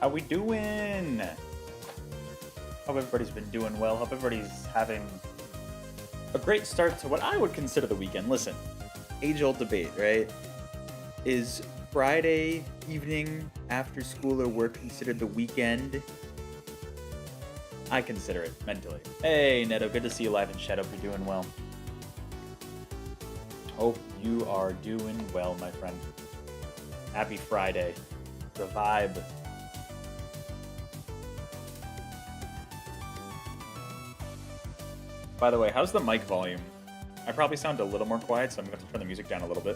How we doing? Hope everybody's been doing well. Hope everybody's having a great start to what I would consider the weekend. Listen, age-old debate, right? Is Friday evening after school or work considered the weekend? I consider it mentally. Hey, Neto, good to see you live in chat. Hope you're doing well. Hope you are doing well, my friend. Happy Friday. The vibe. By the way, how's the mic volume? I probably sound a little more quiet, so I'm going to turn the music down a little bit.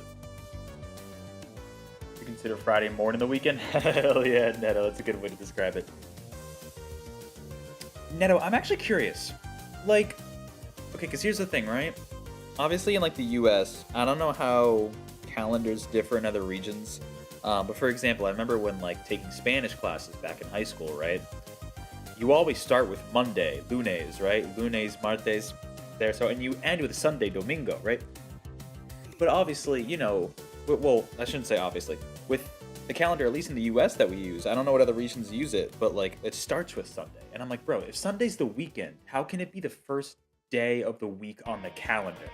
You consider Friday morning the weekend? Hell yeah, Neto. That's a good way to describe it. Neto, I'm actually curious. Like, okay, because here's the thing, right? Obviously, in like the US, I don't know how calendars differ in other regions. But for example, I remember when like taking Spanish classes back in high school, right? You always start with Monday, lunes, right? Lunes, martes, there. So, and you end with Sunday, domingo, right? But obviously, you know, well, I shouldn't say obviously. With the calendar, at least in the US that we use, I don't know what other regions use it, but like it starts with Sunday. And I'm like, bro, if Sunday's the weekend, how can it be the first day of the week on the calendar?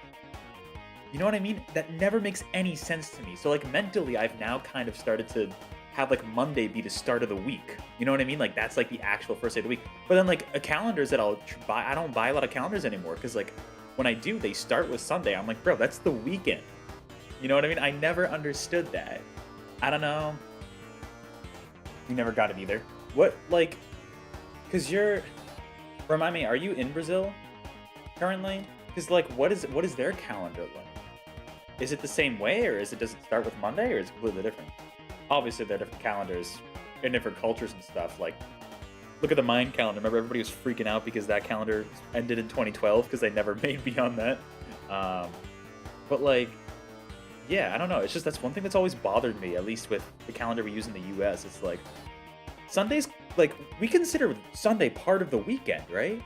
You know what I mean? That never makes any sense to me. So like mentally, I've now kind of started to have like Monday be the start of the week. You know what I mean? Like that's like the actual first day of the week. But then like calendars that I'll buy, I don't buy a lot of calendars anymore because like when I do, they start with Sunday. I'm like, bro, that's the weekend. You know what I mean? I never understood that. I don't know. You never got it either. What like? Cause remind me, are you in Brazil currently? Cause like, what is their calendar like? Is it the same way, or does it start with Monday, or is it completely different? Obviously, they're different calendars in different cultures and stuff. Like, look at the Mayan calendar. Remember, everybody was freaking out because that calendar ended in 2012 because they never made beyond that. But like, yeah, I don't know. It's just that's one thing that's always bothered me, at least with the calendar we use in the U.S. It's like Sundays, like we consider Sunday part of the weekend, right?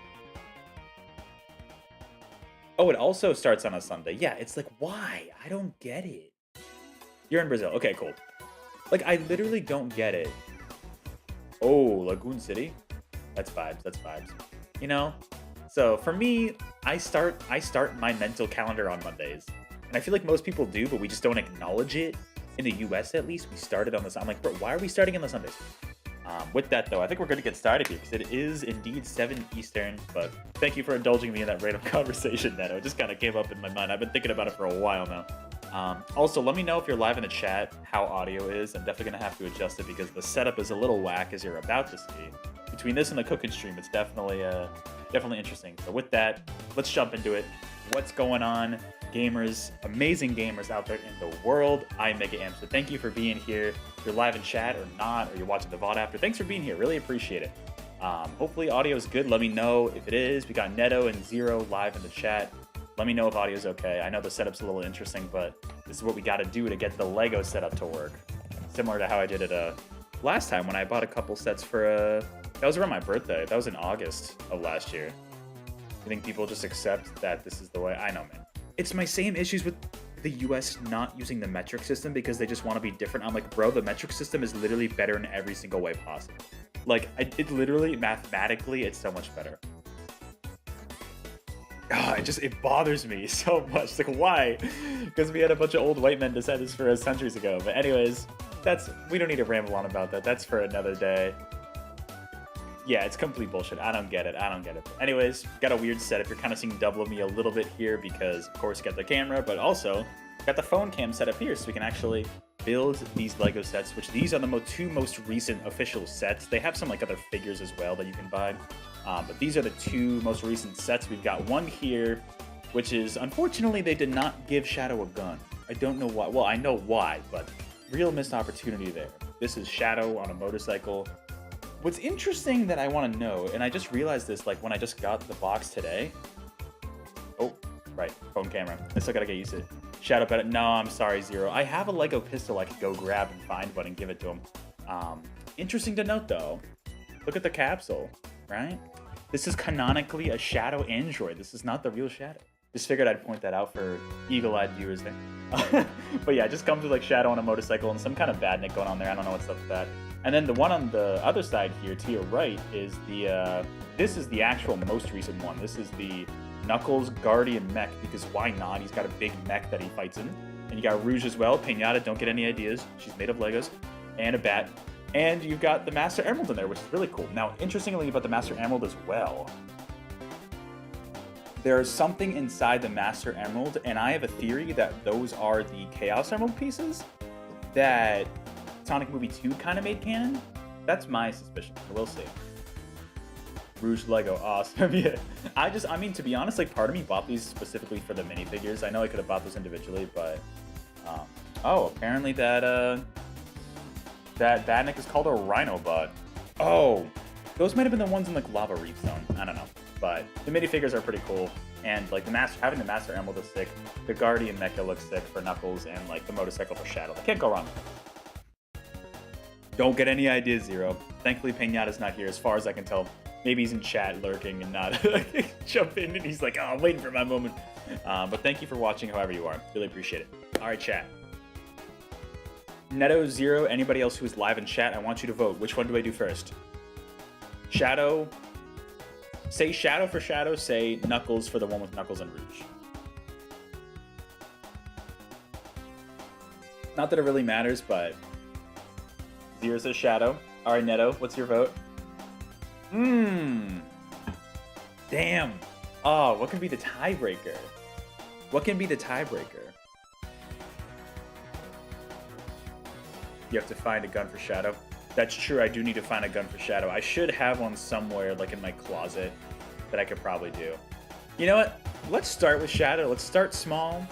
Oh, it also starts on a Sunday. Yeah, it's like, why? I don't get it. You're in Brazil. Okay, cool. Like, I literally don't get it. Oh, Lagoon City? That's vibes, that's vibes. You know? So, for me, I start my mental calendar on Mondays. And I feel like most people do, but we just don't acknowledge it. In the US, at least, we started on this. I'm like, bro, why are we starting on the Sundays? With that, though, I think we're going to get started here, because it is indeed 7 Eastern, but thank you for indulging me in that random conversation, Neto. It just kind of came up in my mind. I've been thinking about it for a while now. Also, let me know if you're live in the chat how audio is. I'm definitely going to have to adjust it, because the setup is a little whack, as you're about to see. Between this and the cooking stream, it's definitely interesting. So with that, let's jump into it. What's going on, gamers, amazing gamers out there in the world? I'm MegaAmpster. Thank you for being here. If you're live in chat or not, or you're watching the VOD after, thanks for being here. Really appreciate it. Hopefully audio is good. Let me know if it is. We got Neto and Zero live in the chat. Let me know if audio is okay. I know the setup's a little interesting, but this is what we got to do to get the Lego setup to work. Similar to how I did it last time when I bought a couple sets for that was around my birthday. That was in August of last year. I think people just accept that this is the way. I know, man. It's my same issues with the US not using the metric system because they just want to be different. I'm like, bro, the metric system is literally better in every single way possible. Like, it literally, mathematically, it's so much better. It bothers me so much. Like, why? Because we had a bunch of old white men decide this for us centuries ago. But anyways, we don't need to ramble on about that. That's for another day. Yeah, it's complete bullshit. I don't get it. Anyways, got a weird setup. You're kind of seeing double of me a little bit here because, of course, got the camera, but also got the phone cam set up here so we can actually build these Lego sets, which these are the two most recent official sets. They have some like other figures as well that you can buy. But these are the 2 most recent sets. We've got one here, which is, unfortunately, they did not give Shadow a gun. I don't know why. Well, I know why, but real missed opportunity there. This is Shadow on a motorcycle. What's interesting that I want to know, and I just realized this like when I just got the box today. Oh, right, phone camera. I still gotta get used to it. Shadow better. No, I'm sorry, Zero. I have a Lego pistol I could go grab and find one and give it to him. Interesting to note though, look at the capsule, right? This is canonically a Shadow android. This is not the real Shadow. Just figured I'd point that out for eagle-eyed viewers there. But yeah, it just comes with like Shadow on a motorcycle and some kind of badnik going on there. I don't know what's up with that. And then the one on the other side here to your right is the this is the actual most recent one. This is the Knuckles Guardian mech, because why not? He's got a big mech that he fights in. And you got Rouge as well. Pinata, don't get any ideas. She's made of Legos. And a bat. And you've got the Master Emerald in there, which is really cool. Now, interestingly about the Master Emerald as well, there's something inside the Master Emerald, and I have a theory that those are the Chaos Emerald pieces that Sonic Movie 2 kind of made canon. That's my suspicion. We'll see. Rouge Lego, awesome. Yeah. I mean, to be honest, like, part of me bought these specifically for the minifigures. I know I could have bought those individually, but oh, apparently that badnik is called a Rhinobot. Oh, those might have been the ones in like Lava Reef Zone. I don't know, but the minifigures are pretty cool, and like having the Master Emerald is sick. The Guardian Mecha looks sick for Knuckles, and like the motorcycle for Shadow. I can't go wrong. Don't get any ideas, Zero. Thankfully, Pinata's not here, as far as I can tell. Maybe he's in chat lurking and not jump in, and he's like, oh, I'm waiting for my moment. But thank you for watching however you are. Really appreciate it. All right, chat. Netto, Zero, anybody else who is live in chat, I want you to vote. Which one do I do first? Shadow. Say Shadow for Shadow. Say Knuckles for the one with Knuckles and Rouge. Not that it really matters, but Zero says Shadow. All right, Netto, what's your vote? Damn. Oh, what can be the tiebreaker? What can be the tiebreaker? You have to find a gun for Shadow. That's true, I do need to find a gun for Shadow. I should have one somewhere, like in my closet, that I could probably do. You know what? Let's start with Shadow. Let's start small.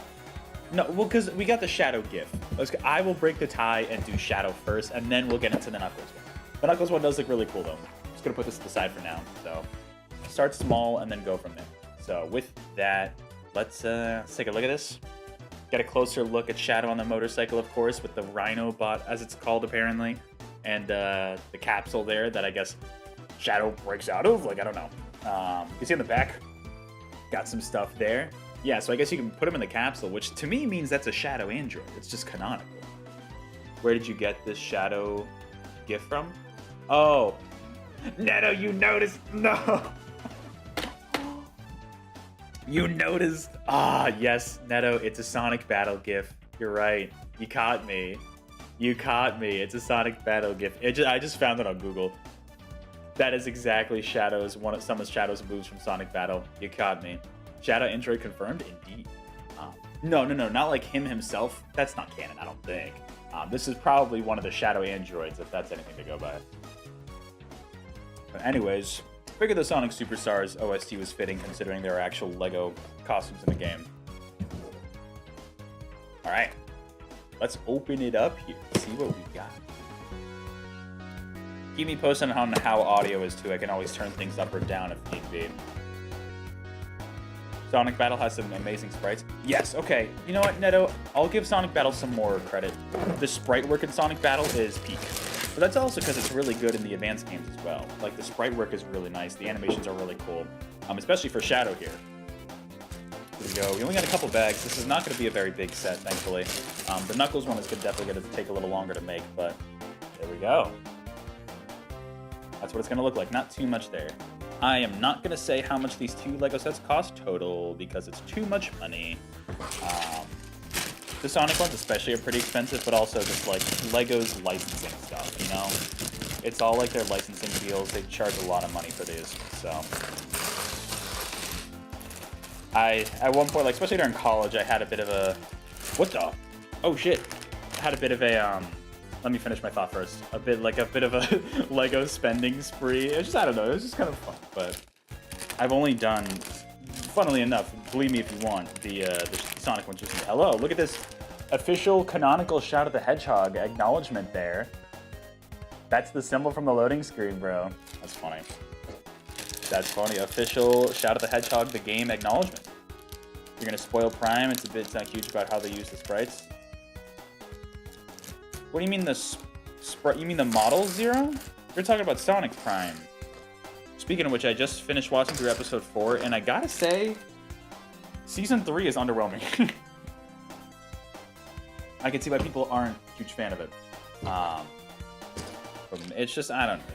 No, well, because we got the Shadow gift. I will break the tie and do Shadow first, and then we'll get into the Knuckles one. The Knuckles one does look really cool, though. Just gonna put this to the side for now. So, start small and then go from there. So, with that, let's take a look at this. Get a closer look at Shadow on the motorcycle, of course, with the Rhinobot, as it's called, apparently. And the capsule there that I guess Shadow breaks out of. Like, I don't know. You can see on the back, got some stuff there. Yeah, so I guess you can put him in the capsule, which to me means that's a Shadow android. It's just canonical. Where did you get this Shadow gift from? Oh, Netto, you noticed? No. You noticed? Ah, yes, Netto, it's a Sonic Battle gift. You're right. You caught me. You caught me. It's a Sonic Battle gift. I just found it on Google. That is exactly some of Shadow's moves from Sonic Battle. You caught me. Shadow android confirmed? Indeed. No, not like him himself. That's not canon, I don't think. This is probably one of the Shadow androids, if that's anything to go by. But anyways, figured the Sonic Superstars OST was fitting considering there are actual LEGO costumes in the game. Alright. Let's open it up here. See what we got. Keep me posted on how audio is too. I can always turn things up or down if need be. Sonic Battle has some amazing sprites. Yes, okay. You know what, Netto? I'll give Sonic Battle some more credit. The sprite work in Sonic Battle is peak. But that's also because it's really good in the advanced games as well. Like, the sprite work is really nice. The animations are really cool. Especially for Shadow here. Here we go. We only got a couple bags. This is not going to be a very big set, thankfully. The Knuckles one is definitely going to take a little longer to make, but there we go. That's what it's going to look like. Not too much there. I am not going to say how much these two LEGO sets cost total because it's too much money. The Sonic ones especially are pretty expensive, but also just like LEGO's licensing stuff, you know? It's all like their licensing deals. They charge a lot of money for these, so. At one point, like especially during college, I had a bit of a, what the? Oh shit. I had a bit of a, let me finish my thought first. A bit of a LEGO spending spree. It was just, I don't know, it was just kind of fun. But I've only done, funnily enough, believe me if you want, the Sonic ones. Hello, look at this official canonical Shadow the Hedgehog acknowledgement there. That's the symbol from the loading screen, bro. That's funny. That's funny. Official Shadow the Hedgehog, the game acknowledgement. You're gonna spoil Prime. It's not huge about how they use the sprites. What do you mean the sprite? You mean the model, Zero? You're talking about Sonic Prime. Speaking of which, I just finished watching through episode 4, and I gotta say, season 3 is underwhelming. I can see why people aren't a huge fan of it. It's just, I don't know.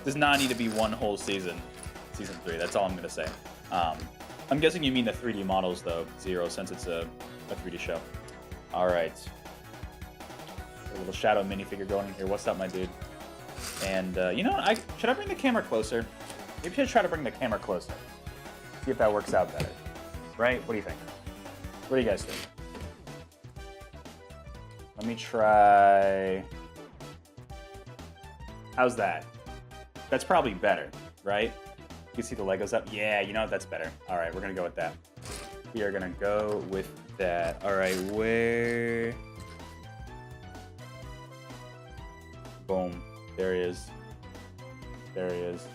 Does not need to be one whole season. Season 3, that's all I'm going to say. I'm guessing you mean the 3D models, though, Zero, since it's a 3D show. Alright. A little Shadow minifigure going in here. What's up, my dude? And, you know what? Should I bring the camera closer? Maybe I should try to bring the camera closer. See if that works out better. Right? What do you think? What do you guys think? Let me try... How's that? That's probably better, right? You can see the Legos up. Yeah, you know what? That's better. All right, we're going to go with that. We are going to go with that. All right, where... Boom. There he is. There he is.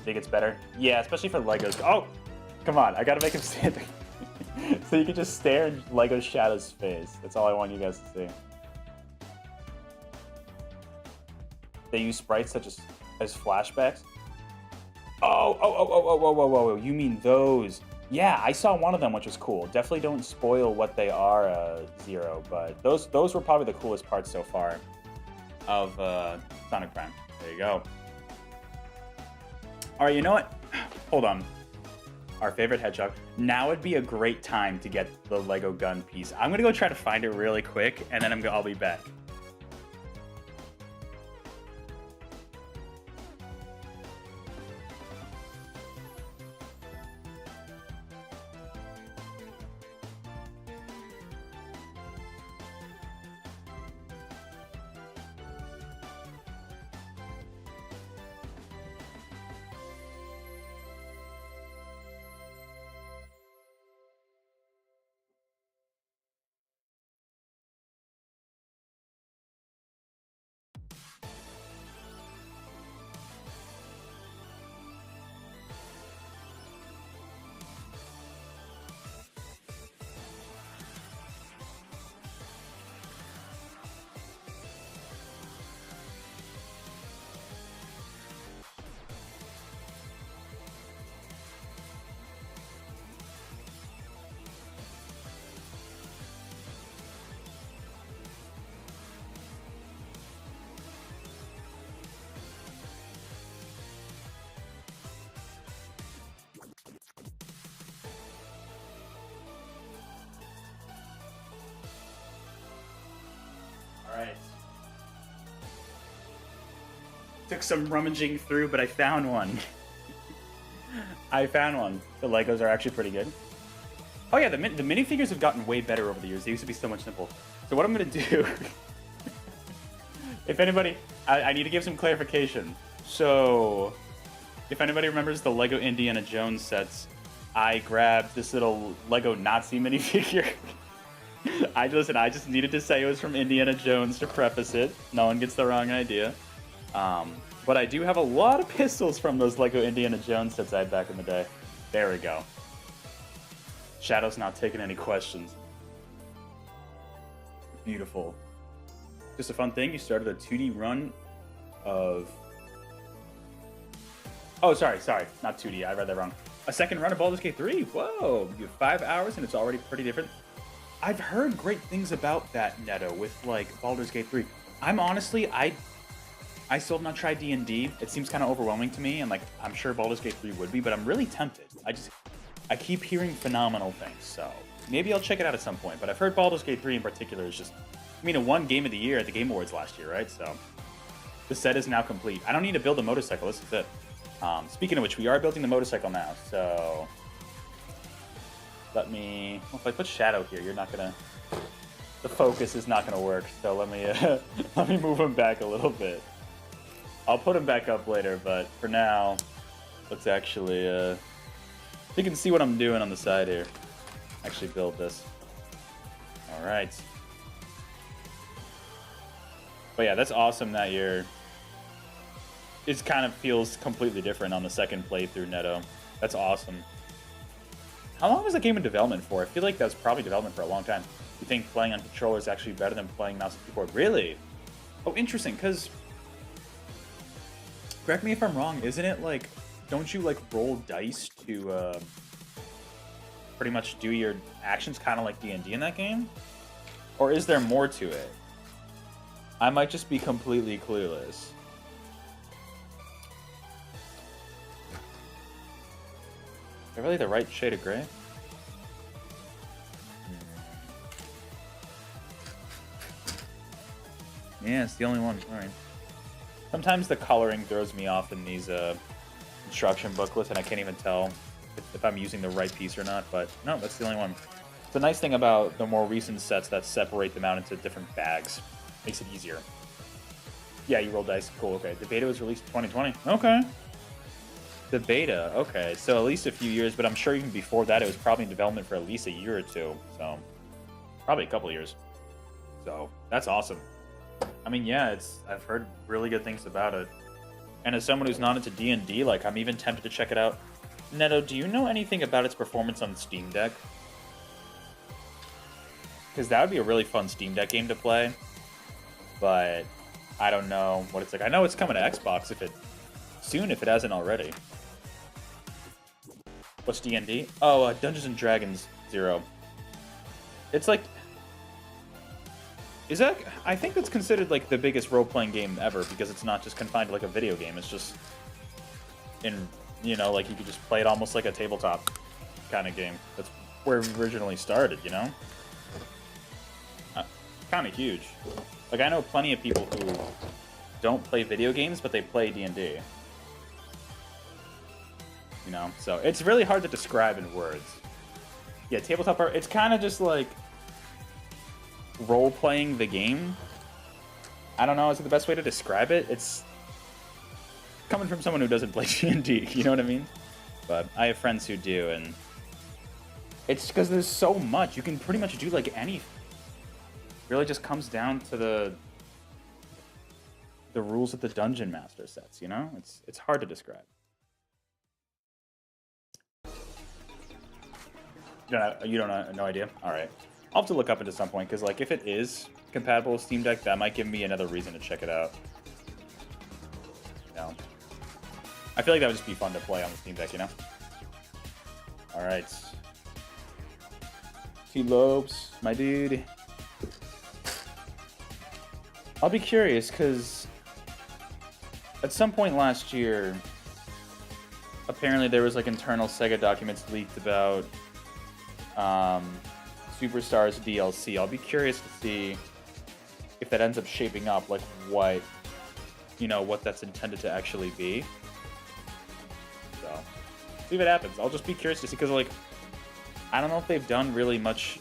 Think it's better? Yeah, especially for Legos. Oh! Come on, I got to make him stand so you can just stare in Lego Shadow's face. That's all I want you guys to see. They use sprites such as flashbacks. Oh, you mean those? Yeah, I saw one of them, which was cool. Definitely don't spoil what they are, Zero, but those were probably the coolest parts so far of Sonic Prime. There you go. All right, you know what? Hold on. Our favorite Hedgehog. Now would be a great time to get the Lego gun piece. I'm gonna go try to find it really quick, and then I'll be back. Alright. Took some rummaging through, but I found one. I found one. The Legos are actually pretty good. Oh yeah, the minifigures have gotten way better over the years. They used to be so much simple. So what I'm going to do... if anybody... I need to give some clarification. So... if anybody remembers the Lego Indiana Jones sets, I grabbed this little Lego Nazi minifigure. I just needed to say it was from Indiana Jones to preface it. No one gets the wrong idea. But I do have a lot of pistols from those Lego Indiana Jones sets I had back in the day. There we go. Shadow's not taking any questions. Beautiful. Just a fun thing, you started a 2D run of... Oh, sorry, not 2D, I read that wrong. A second run of Baldur's Gate 3? Whoa, you have 5 hours and it's already pretty different. I've heard great things about that, Neto, with, like, Baldur's Gate 3. I'm honestly, I still have not tried D&D. It seems kind of overwhelming to me, and, like, I'm sure Baldur's Gate 3 would be, but I'm really tempted. I keep hearing phenomenal things, so maybe I'll check it out at some point. But I've heard Baldur's Gate 3 in particular is just, I mean, it won Game of the Year at the Game Awards last year, right? So the set is now complete. I don't need to build a motorcycle, this is it. Speaking of which, we are building the motorcycle now, so... Let me... Well, if I put Shadow here, you're not gonna... The focus is not gonna work, so let me let me move him back a little bit. I'll put him back up later, but for now, let's actually... You can see what I'm doing on the side here. Actually build this. Alright. But yeah, that's awesome that you're... It kind of feels completely different on the second playthrough, Neto. That's awesome. How long was the game in development for? I feel like that was probably development for a long time. You think playing on controller is actually better than playing mouse and keyboard? Really? Oh, interesting, because... Correct me if I'm wrong, isn't it like... Don't you, like, roll dice to, pretty much do your actions kind of like D&D in that game? Or is there more to it? I might just be completely clueless. Is that really the right shade of gray? Yeah, it's the only one. Alright. Sometimes the coloring throws me off in these instruction booklets, and I can't even tell if I'm using the right piece or not, but no, that's the only one. The nice thing about the more recent sets that separate them out into different bags makes it easier. Yeah, you roll dice. Cool, okay. The beta was released in 2020. Okay. The beta, okay. So at least a few years, but I'm sure even before that it was probably in development for at least a year or two. So probably a couple years. So that's awesome. I mean, yeah, I've heard really good things about it. And as someone who's not into D&D, like, I'm even tempted to check it out. Neto, do you know anything about its performance on Steam Deck? Because that would be a really fun Steam Deck game to play. But I don't know what it's like. I know it's coming to Xbox soon if it hasn't already. What's D&D? Oh, Dungeons and Dragons 0. It's like... Is that... I think that's considered like the biggest role-playing game ever because it's not just confined to like a video game. It's just... You know, like you could just play it almost like a tabletop kind of game. That's where it originally started, you know? Kind of huge. Like, I know plenty of people who don't play video games, but they play D&D. You know? So, it's really hard to describe in words. Yeah, tabletop art, it's kind of just like role-playing the game. I don't know, is it the best way to describe it? It's coming from someone who doesn't play D&D, you know what I mean? But I have friends who do, and it's because there's so much. You can pretty much do, like, anything. It really just comes down to the rules that the Dungeon Master sets, you know? It's hard to describe. You don't know, no idea? Alright. I'll have to look up into some point, because, like, if it is compatible with Steam Deck, that might give me another reason to check it out. You know? I feel like that would just be fun to play on the Steam Deck, you know? Alright. T-Lopes, my dude. I'll be curious, because at some point last year, apparently there was like internal SEGA documents leaked about Superstars DLC. I'll be curious to see if that ends up shaping up, like what that's intended to actually be. So, see what happens. I'll just be curious to see, because like, I don't know if they've done really much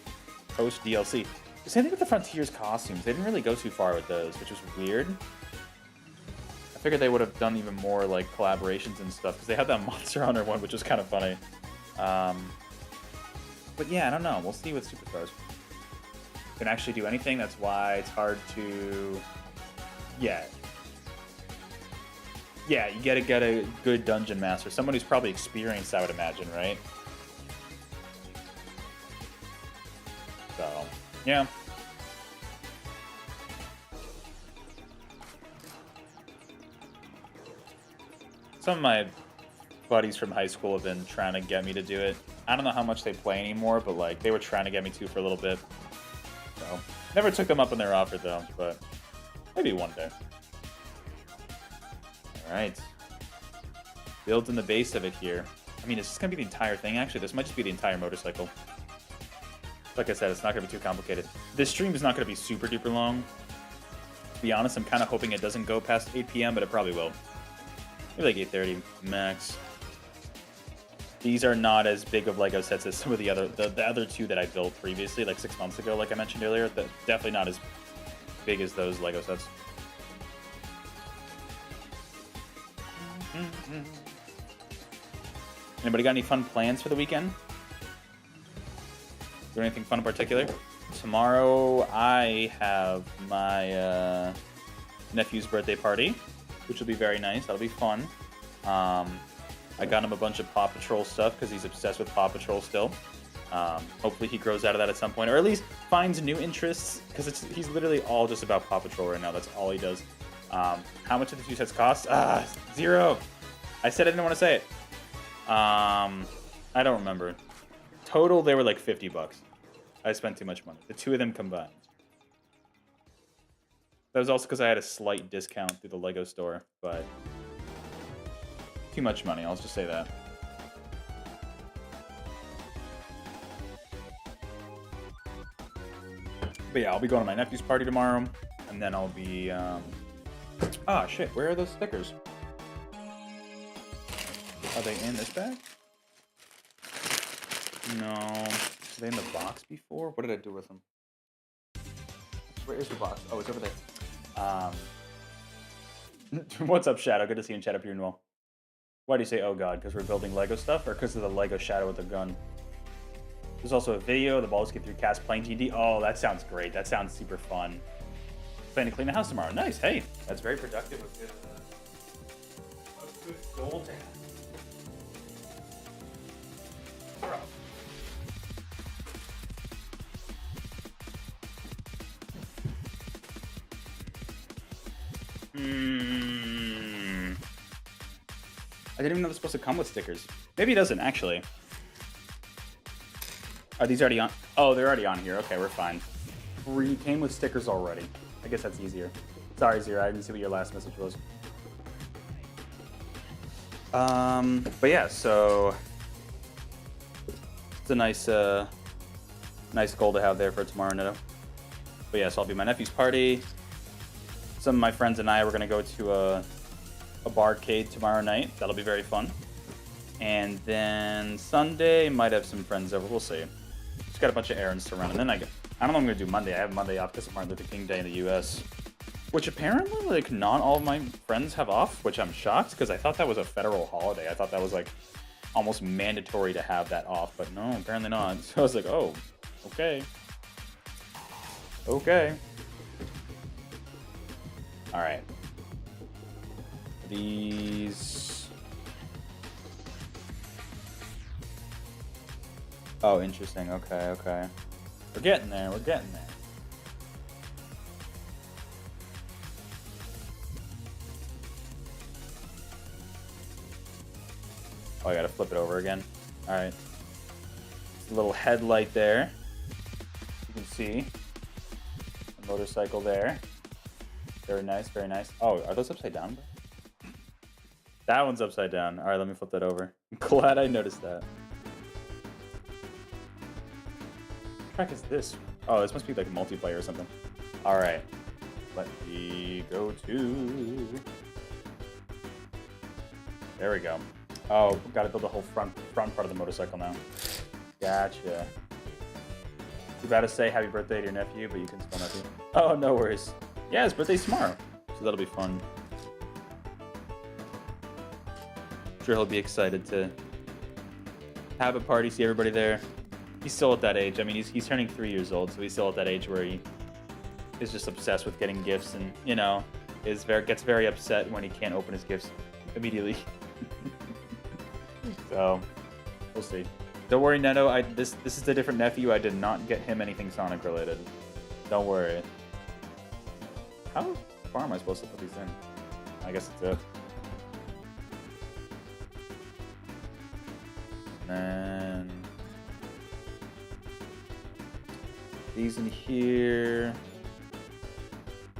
post DLC. The same thing with the Frontiers costumes. They didn't really go too far with those, which was weird. I figured they would have done even more like collaborations and stuff, because they had that Monster Hunter one, which was kind of funny. But yeah, I don't know. We'll see with Superstars. Can actually do anything. That's why it's hard to. Yeah. Yeah, you gotta get a good Dungeon Master, someone who's probably experienced, I would imagine, right? So. Yeah. Some of my buddies from high school have been trying to get me to do it. I don't know how much they play anymore, but like they were trying to get me to for a little bit. So never took them up on their offer though, but maybe one day. Alright. Builds in the base of it here. I mean, is this gonna be the entire thing? Actually, this might just be the entire motorcycle. Like I said, it's not going to be too complicated. This stream is not going to be super duper long. To be honest, I'm kind of hoping it doesn't go past 8 p.m., but it probably will. Maybe like 8:30 max. These are not as big of Lego sets as some of the other two that I built previously, like 6 months ago, like I mentioned earlier. They're definitely not as big as those Lego sets. Anybody got any fun plans for the weekend? Do anything fun in particular? Tomorrow I have my nephew's birthday party, which will be very nice. That'll be fun. I got him a bunch of Paw Patrol stuff because he's obsessed with Paw Patrol still. Hopefully he grows out of that at some point, or at least finds new interests, because he's literally all just about Paw Patrol right now. That's all he does. How much did the two sets cost? $0. I said I didn't want to say it. I don't remember. Total, they were like $50. I spent too much money. The two of them combined. That was also because I had a slight discount through the Lego store, but too much money, I'll just say that. But yeah, I'll be going to my nephew's party tomorrow, and then I'll be, ah, shit, where are those stickers? Are they in this bag? No. Were they in the box before? What did I do with them? Where is the box? Oh, it's over there. What's up, Shadow? Good to see you in chat. Up here, well. Why do you say, oh god? Because we're building Lego stuff, or because of the Lego Shadow with the gun? There's also a video. The balls get through cast playing GD. Oh, that sounds great. That sounds super fun. Planning to clean the house tomorrow. Nice. Hey, that's very productive. A good goal to have. I didn't even know they're supposed to come with stickers. Maybe it doesn't, actually. Are these already on? Oh, they're already on here. Okay, we're fine. Came with stickers already. I guess that's easier. Sorry, Zero. I didn't see what your last message was. But yeah, so it's a nice, nice goal to have there for tomorrow, Nitto. But yeah, so I'll be at my nephew's party. Some of my friends and I were gonna go to a barcade tomorrow night. That'll be very fun. And then Sunday might have some friends over. We'll see. Just got a bunch of errands to run, and then I don't know what I'm gonna do Monday. I have Monday off because of Martin Luther King Day in the U.S., which apparently like not all of my friends have off, which I'm shocked because I thought that was a federal holiday. I thought that was like almost mandatory to have that off, but no, apparently not. So I was like, oh, okay, okay, all right. These. Oh, interesting. Okay, okay. We're getting there. We're getting there. Oh, I gotta flip it over again. All right. A little headlight there. You can see a motorcycle there. Very nice. Very nice. Oh, are those upside down? That one's upside down. All right, let me flip that over. I'm glad I noticed that. What track is this? Oh, this must be like multiplayer or something. All right, let me go to. There we go. Oh, got to build the whole front part of the motorcycle now. Gotcha. You about to say happy birthday to your nephew, but you can still nephew. Oh, no worries. Yeah, his birthday's tomorrow, so that'll be fun. Sure, he'll be excited to have a party, see everybody there. He's still at that age. I mean, he's turning 3 years old, so he's still at that age where he is just obsessed with getting gifts, and you know, gets very upset when he can't open his gifts immediately. So we'll see. Don't worry, Neto. This is a different nephew. I did not get him anything Sonic related. Don't worry. How far am I supposed to put these in? I guess it's it. And these in here.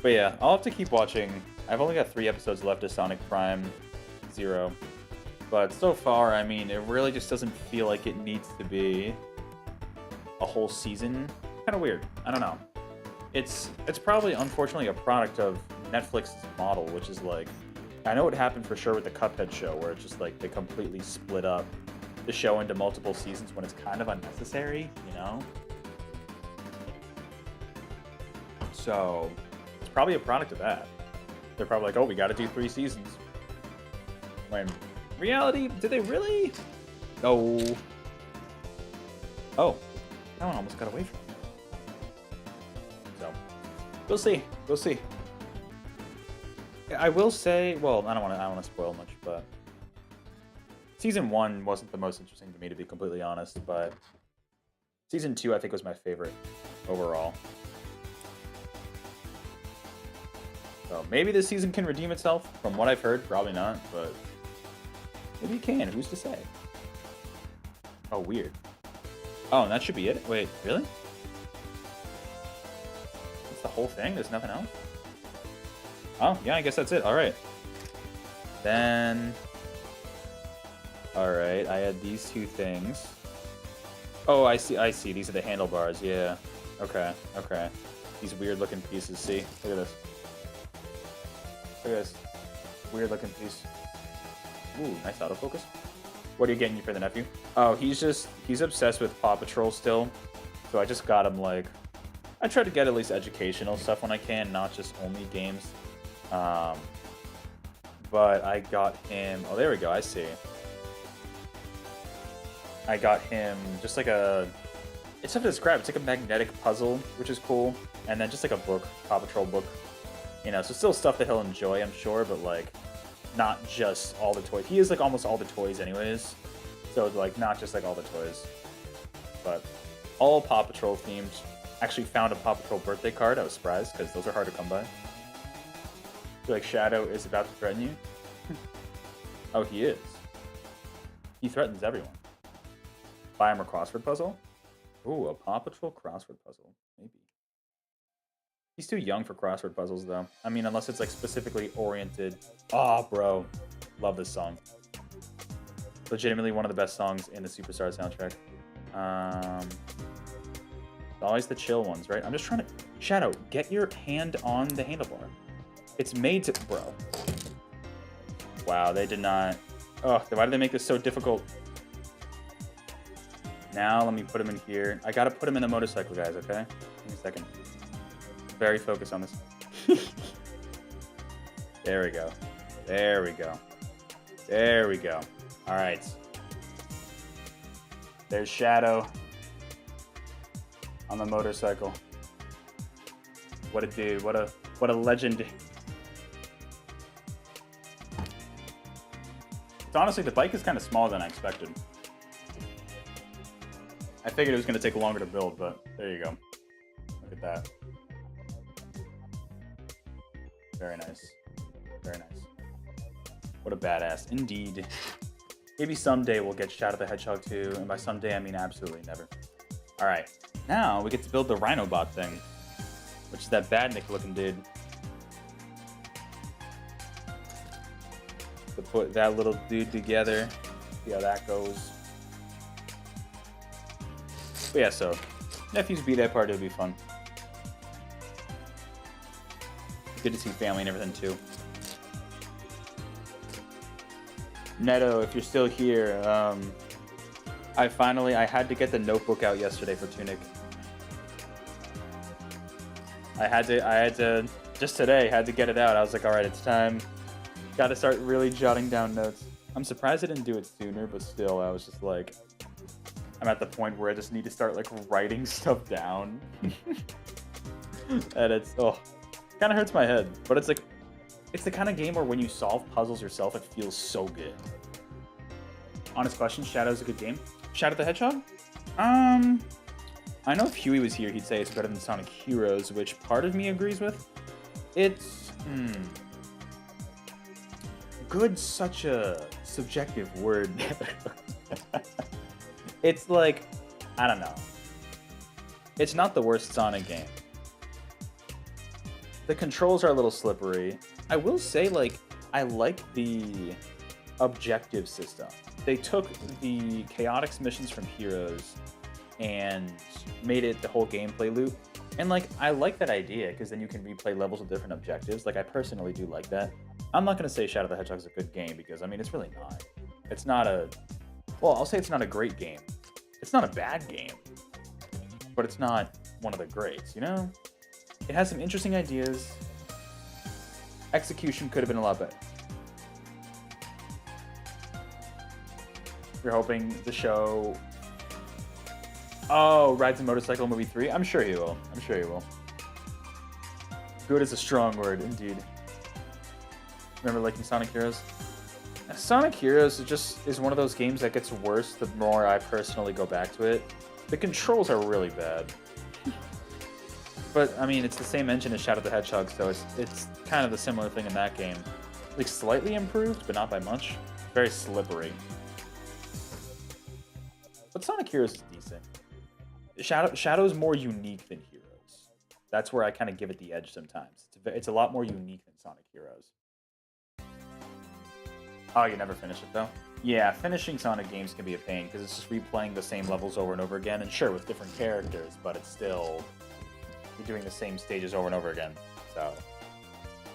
But yeah, I'll have to keep watching. I've only got 3 episodes left of Sonic Prime Zero. But so far, I mean, it really just doesn't feel like it needs to be a whole season. Kind of weird. I don't know. It's probably, unfortunately, a product of Netflix's model, which is like, I know it happened for sure with the Cuphead show, where it's just like they completely split up the show into multiple seasons when it's kind of unnecessary, you know? So, it's probably a product of that. They're probably like, oh, we gotta do 3 seasons. When, in reality, did they really? No. Oh, that one almost got away from me. So, we'll see. We'll see. I will say, well, I don't want to spoil much, but Season 1 wasn't the most interesting to me, to be completely honest, but Season 2 I think was my favorite overall. So maybe this season can redeem itself. From what I've heard, probably not, but maybe it can. Who's to say? Oh, weird. Oh, and that should be it? Wait, really? That's the whole thing? There's nothing else? Oh, yeah, I guess that's it. All right. Then... Alright, I had these two things. Oh, I see. These are the handlebars, yeah. Okay. These weird-looking pieces, see? Look at this. Look at this. Weird-looking piece. Ooh, nice autofocus. What are you getting for the nephew? Oh, he's obsessed with Paw Patrol still. So I just got him, like... I try to get at least educational stuff when I can, not just only games. But I got him... Oh, there we go, I see. I got him just like a... It's tough to describe. It's like a magnetic puzzle, which is cool. And then just like a book, Paw Patrol book. You know, so still stuff that he'll enjoy, I'm sure, but like not just all the toys. He is like almost all the toys anyways. So like not just like all the toys. But all Paw Patrol themed. Actually found a Paw Patrol birthday card. I was surprised because those are hard to come by. I feel like Shadow is about to threaten you. Oh, he is. He threatens everyone. Buy him a crossword puzzle? Ooh, a Paw Patrol crossword puzzle. Maybe. He's too young for crossword puzzles, though. I mean, unless it's, like, specifically oriented. Oh, bro. Love this song. Legitimately one of the best songs in the Superstar soundtrack. Always the chill ones, right? I'm just trying to... Shadow, get your hand on the handlebar. It's made to... Bro. Wow, they did not... Oh, why did they make this so difficult? Now, let me put him in here. I gotta put him in the motorcycle, guys, okay? Give me a second. Very focused on this. There we go. There we go. There we go. All right. There's Shadow on the motorcycle. What a dude. What a legend. It's honestly, the bike is kind of smaller than I expected. I figured it was going to take longer to build, but there you go. Look at that. Very nice. Very nice. What a badass. Indeed. Maybe someday we'll get Shadow the Hedgehog too, and by someday I mean absolutely never. Alright, now we get to build the Rhinobot thing, which is that badnik looking dude. To put that little dude together, see how that goes. But yeah, so nephew's B-Day party will be fun. Good to see family and everything too. Neto, if you're still here, I had to get the notebook out yesterday for Tunic. I had to just today had to get it out. I was like, all right, it's time. Got to start really jotting down notes. I'm surprised I didn't do it sooner, but still, I was just like, I'm at the point where I just need to start like writing stuff down. And it's kind of hurts my head, but it's like, it's the kind of game where when you solve puzzles yourself, it feels so good. Honest question, Shadow's a good game. Shadow the Hedgehog? I know if Huey was here, he'd say it's better than Sonic Heroes, which part of me agrees with. It's, Good's such a subjective word. It's like, I don't know. It's not the worst Sonic game. The controls are a little slippery. I will say, like, I like the objective system. They took the Chaotix missions from Heroes and made it the whole gameplay loop. And, like, I like that idea, because then you can replay levels with different objectives. Like, I personally do like that. I'm not going to say Shadow the Hedgehog is a good game, because, I mean, it's really not. It's not a... Well, I'll say it's not a great game. It's not a bad game. But it's not one of the greats, you know? It has some interesting ideas. Execution could have been a lot better. You're hoping the show... Oh, rides a motorcycle movie 3? I'm sure he will. I'm sure he will. Good is a strong word, indeed. Remember liking Sonic Heroes? Sonic Heroes is one of those games that gets worse the more I personally go back to it. The controls are really bad. But, I mean, it's the same engine as Shadow the Hedgehog, so it's kind of the similar thing in that game. Like, slightly improved, but not by much. Very slippery. But Sonic Heroes is decent. Shadow's more unique than Heroes. That's where I kind of give it the edge sometimes. It's a lot more unique than Sonic Heroes. Oh, you never finish it though? Yeah, finishing Sonic games can be a pain because it's just replaying the same levels over and over again, and sure, with different characters, but it's still, you're doing the same stages over and over again. So,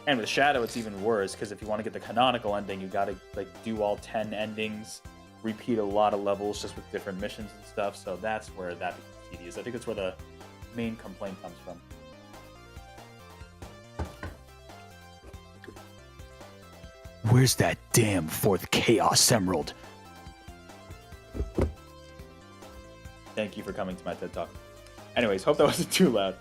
and with Shadow, it's even worse because if you want to get the canonical ending, you gotta like do all 10 endings, repeat a lot of levels just with different missions and stuff. So that's where that becomes tedious. I think that's where the main complaint comes from. Where's that damn fourth Chaos Emerald? Thank you for coming to my TED Talk. Anyways, hope that wasn't too loud.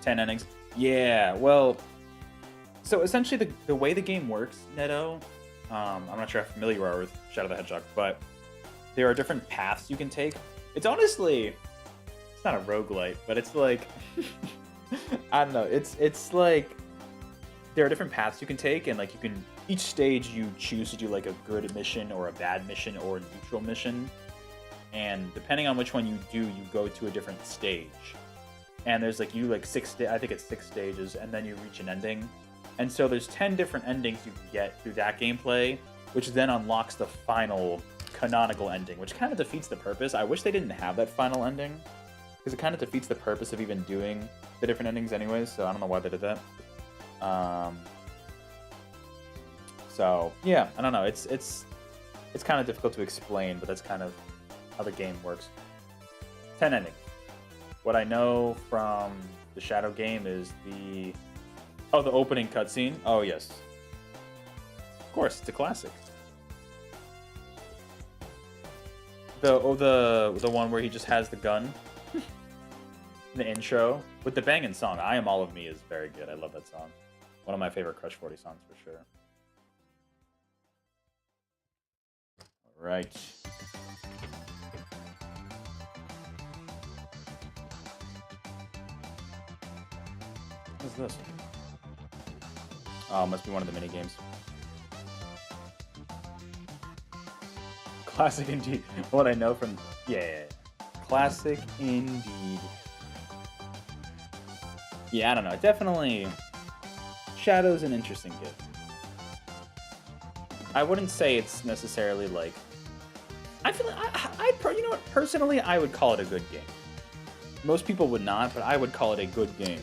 10 endings. Yeah, well, so essentially the way the game works, Neto, I'm not sure how familiar you are with Shadow the Hedgehog, but there are different paths you can take. It's honestly, it's not a roguelite, but it's like, I don't know, it's like, there are different paths you can take, and like you can, each stage you choose to do like a good mission or a bad mission or a neutral mission, and depending on which one you do, you go to a different stage. And there's like, you like I think it's 6 stages, and then you reach an ending. And so there's 10 different endings you can get through that gameplay, which then unlocks the final canonical ending, which kind of defeats the purpose. I wish they didn't have that final ending, because it kind of defeats the purpose of even doing the different endings anyways, so I don't know why they did that. So yeah, I don't know, it's kind of difficult to explain, but that's kind of how the game works. 10 endings. What I know from the Shadow game is the opening cutscene. Oh yes, of course, it's a classic. The one where he just has the gun. The intro with the banging song. I Am All of Me is very good. I love that song. One of my favorite Crush 40 songs for sure. All right. What's this? Oh, must be one of the mini games. Classic indeed. What I know from classic indeed. Yeah, I don't know. Definitely, Shadow's an interesting game. I wouldn't say it's necessarily like. I feel like you know what? Personally, I would call it a good game. Most people would not, but I would call it a good game.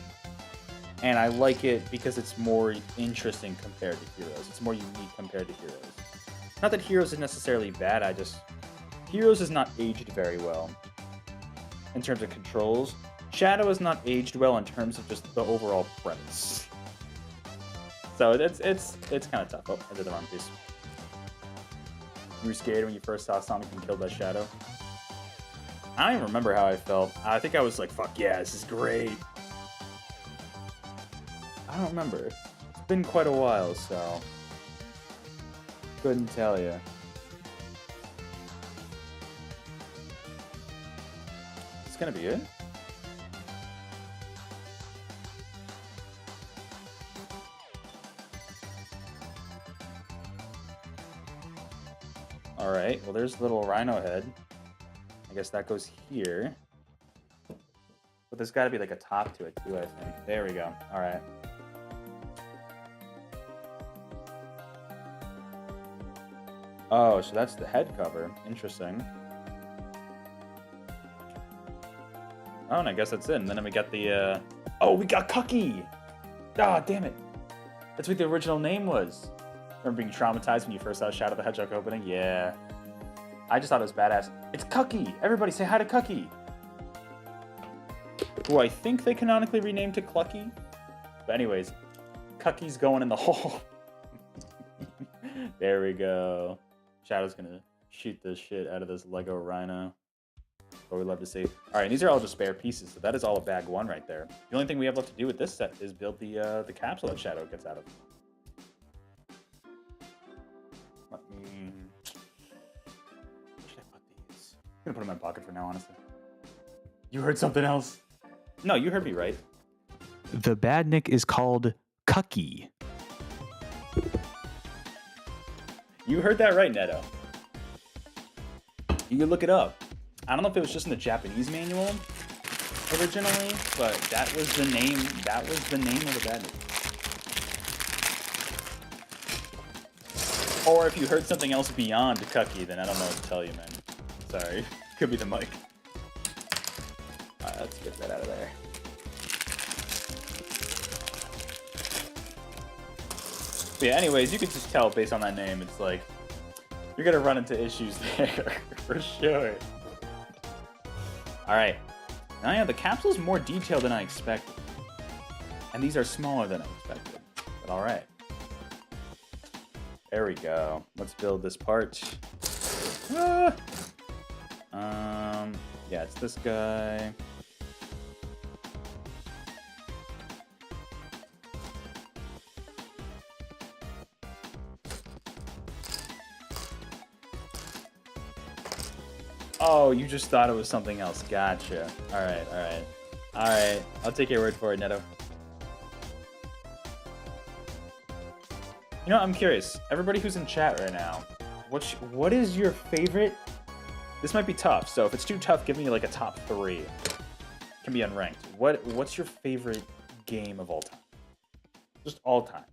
And I like it because it's more interesting compared to Heroes. It's more unique compared to Heroes. Not that Heroes is necessarily bad. Heroes is not aged very well in terms of controls. Shadow is not aged well in terms of just the overall premise. So it's kind of tough. Oh, I did the wrong piece. You were scared when you first saw Sonic being killed by Shadow? I don't even remember how I felt. I think I was like, fuck yeah, this is great. I don't remember. It's been quite a while, so couldn't tell you. It's gonna be it. All right. Well, there's little Rhino head. I guess that goes here. But there's got to be like a top to it too, I think. There we go. All right. Oh, so that's the head cover. Interesting. Oh, and I guess that's it. And then we got the, oh, we got Cucky! Ah, damn it. That's what the original name was. Remember being traumatized when you first saw Shadow the Hedgehog opening? Yeah. I just thought it was badass. It's Cucky! Everybody say hi to Cucky! Who I think they canonically renamed to Clucky. But anyways, Cucky's going in the hole. There we go. Shadow's gonna shoot the shit out of this Lego Rhino. What we love to see. Alright, these are all just spare pieces, so that is all of bag 1 right there. The only thing we have left to do with this set is build the capsule that Shadow gets out of. Let me... Where should I put these? I'm gonna put them in my pocket for now, honestly. You heard something else? No, you heard me right. The badnik is called Cucky. You heard that right, Neto. You can look it up. I don't know if it was just in the Japanese manual originally, but that was the name. That was the name of the bad news. Or if you heard something else beyond Cucky, then I don't know what to tell you, man. Sorry. Could be the mic. Alright, let's get that out of there. But yeah, anyways, you could just tell based on that name, it's like, you're gonna run into issues there, for sure. Alright. Now, yeah, the capsule's more detailed than I expected. And these are smaller than I expected. But alright. There we go. Let's build this part. Ah! Yeah, it's this guy. Oh, you just thought it was something else. Gotcha. Alright, alright. Alright, I'll take your word for it, Neto. You know, I'm curious. Everybody who's in chat right now, what is your favorite? This might be tough, so if it's too tough, give me like a top 3. It can be unranked. What's your favorite game of all time? Just all time.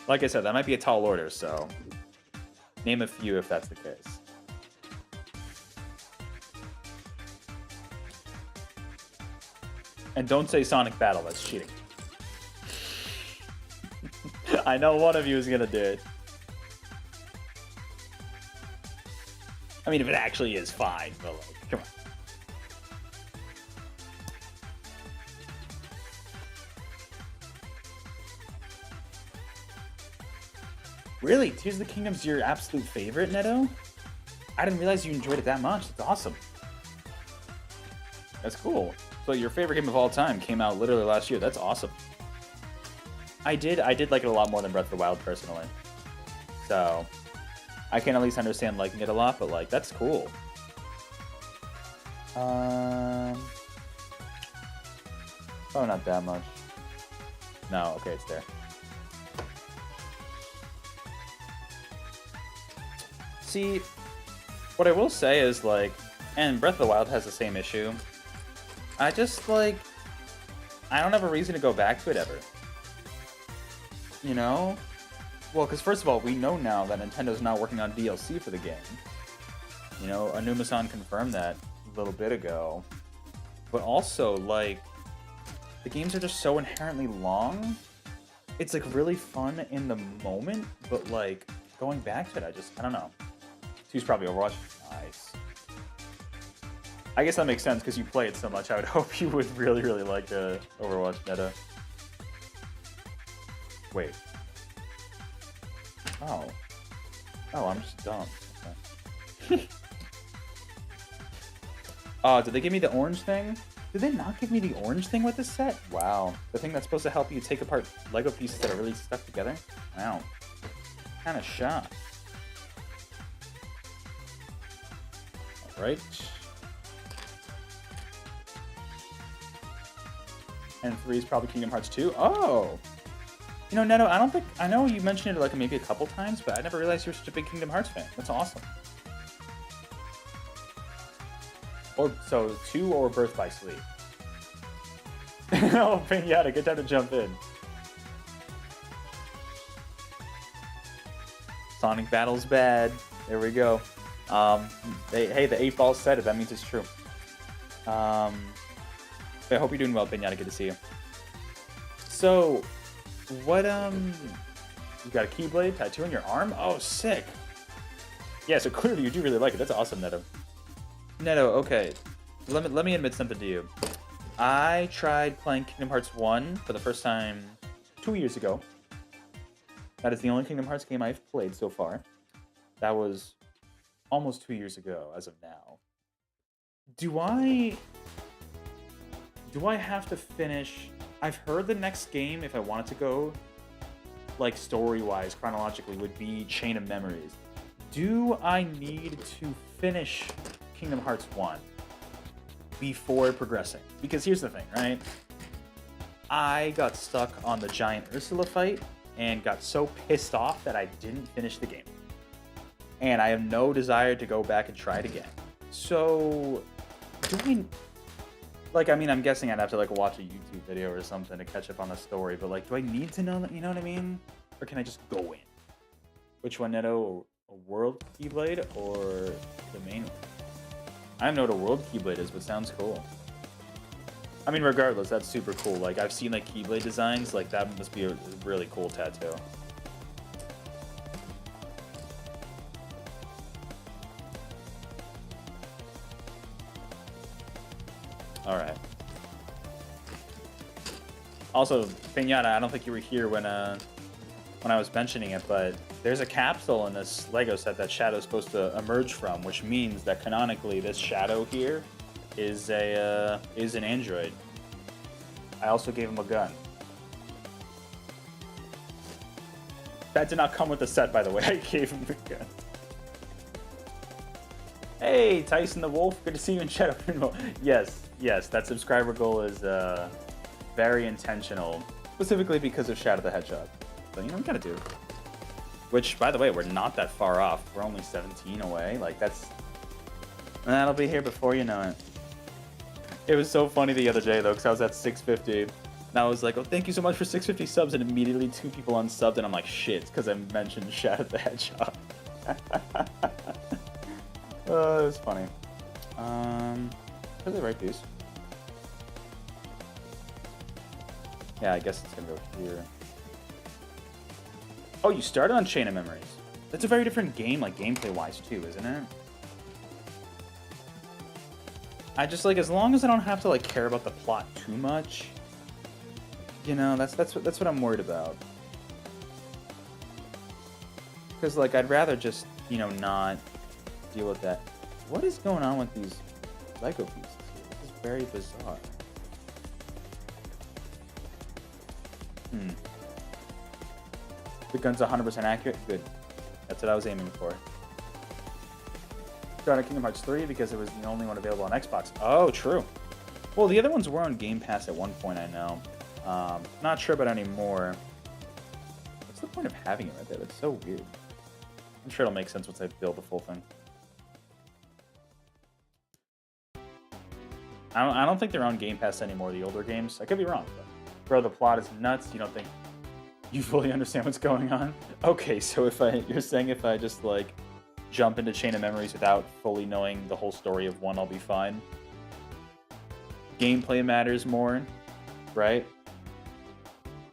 Like I said, that might be a tall order, so name a few if that's the case. And don't say Sonic Battle, that's cheating. I know one of you is gonna do it. I mean, if it actually is, fine, but like, come on. Really? Tears of the Kingdom's your absolute favorite, Neto? I didn't realize you enjoyed it that much. That's awesome. That's cool. So your favorite game of all time came out literally last year. That's awesome. I did like it a lot more than Breath of the Wild, personally. So I can at least understand liking it a lot, but like, that's cool. Oh, not that much. No, okay, it's there. See, what I will say is like, and Breath of the Wild has the same issue. I just like, I don't have a reason to go back to it ever. You know? Well, because first of all, we know now that Nintendo's not working on DLC for the game. You know, Anuma-san confirmed that a little bit ago. But also, like, the games are just so inherently long. It's like really fun in the moment, but like, going back to it, I don't know. Two's probably Overwatch. Nice. I guess that makes sense because you play it so much. I would hope you would really, really like the Overwatch meta. Wait. Oh. Oh, I'm just dumb. Okay. Oh, did they give me the orange thing? Did they not give me the orange thing with this set? Wow. The thing that's supposed to help you take apart Lego pieces that are really stuck together? Wow. Kind of shocked. Alright. And 3 is probably Kingdom Hearts 2. Oh! You know, Neto, I know you mentioned it like maybe a couple times, but I never realized you were such a big Kingdom Hearts fan. That's awesome. Or, so, 2 or Birth by Sleep? Oh, Pinata, good time to jump in. Sonic Battle's bad. There we go. Hey, the 8 Ball said it. That means it's true. I hope you're doing well, Pinata. Good to see you. So, what, you got a Keyblade tattoo on your arm? Oh, sick. Yeah, so clearly you do really like it. That's awesome, Neto. Neto, okay. Let me admit something to you. I tried playing Kingdom Hearts 1 for the first time 2 years ago. That is the only Kingdom Hearts game I've played so far. That was almost 2 years ago, as of now. Do I have to finish... I've heard the next game, if I wanted to go, like, story-wise, chronologically, would be Chain of Memories. Do I need to finish Kingdom Hearts 1 before progressing? Because here's the thing, right? I got stuck on the giant Ursula fight and got so pissed off that I didn't finish the game. and I have no desire to go back and try it again. So, do I... Like, I mean, I'm guessing I'd have to, like, watch a YouTube video or something to catch up on the story, but, like, do I need to know that, you know what I mean? Or can I just go in? Which one, Neto? A World Keyblade or the main one? I don't know what a World Keyblade is, but sounds cool. I mean, regardless, that's super cool. Like, I've seen, like, Keyblade designs. Like, that must be a really cool tattoo. Alright. Also, Pinata, I don't think you were here when I was mentioning it, but there's a capsule in this Lego set that Shadow's supposed to emerge from, which means that canonically this Shadow here is an android. I also gave him a gun. That did not come with the set, by the way. I gave him the gun. Hey, Tyson the Wolf. Good to see you in Shadow. Yes, that subscriber goal is very intentional. Specifically because of Shadow the Hedgehog. But, you know, we gotta do it. Which, by the way, we're not that far off. We're only 17 away. Like, that'll be here before you know it. It was so funny the other day, though, because I was at 650. And I was like, oh, thank you so much for 650 subs. And immediately 2 people unsubbed. And I'm like, shit, because I mentioned Shadow the Hedgehog. Oh, it was funny. Where's the right piece? Yeah, I guess it's going to go here. Oh, you started on Chain of Memories. That's a very different game, like, gameplay-wise, too, isn't it? I just, like, as long as I don't have to, like, care about the plot too much, you know, that's what I'm worried about. Because, like, I'd rather just, you know, not deal with that. What is going on with these Lego pieces here? This is very bizarre. The gun's 100% accurate? Good. That's what I was aiming for. Started Kingdom Hearts 3 because it was the only one available on Xbox. Oh, true. Well, the other ones were on Game Pass at one point, I know. Not sure about anymore. What's the point of having it right there? That's so weird. I'm sure it'll make sense once I build the full thing. I don't think they're on Game Pass anymore, the older games. I could be wrong, but bro, the plot is nuts. You don't think you fully understand what's going on? Okay, so you're saying if I just, like, jump into Chain of Memories without fully knowing the whole story of one, I'll be fine? Gameplay matters more, right?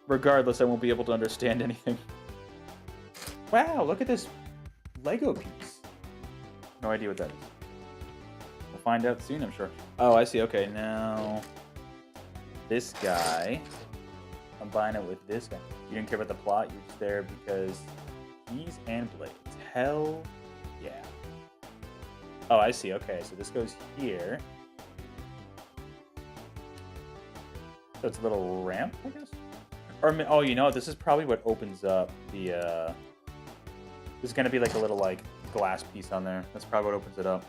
Regardless, I won't be able to understand anything. Wow, look at this Lego piece. No idea what that is. We'll find out soon, I'm sure. Oh, I see. Okay, now this guy, combine it with this guy. You didn't care about the plot, you're just there because keys and blades. Hell yeah. Oh, I see. Okay, so this goes here. So it's a little ramp, I guess? Or, oh, you know what? This is probably what opens up the, there's gonna be like a little, like, glass piece on there. That's probably what opens it up.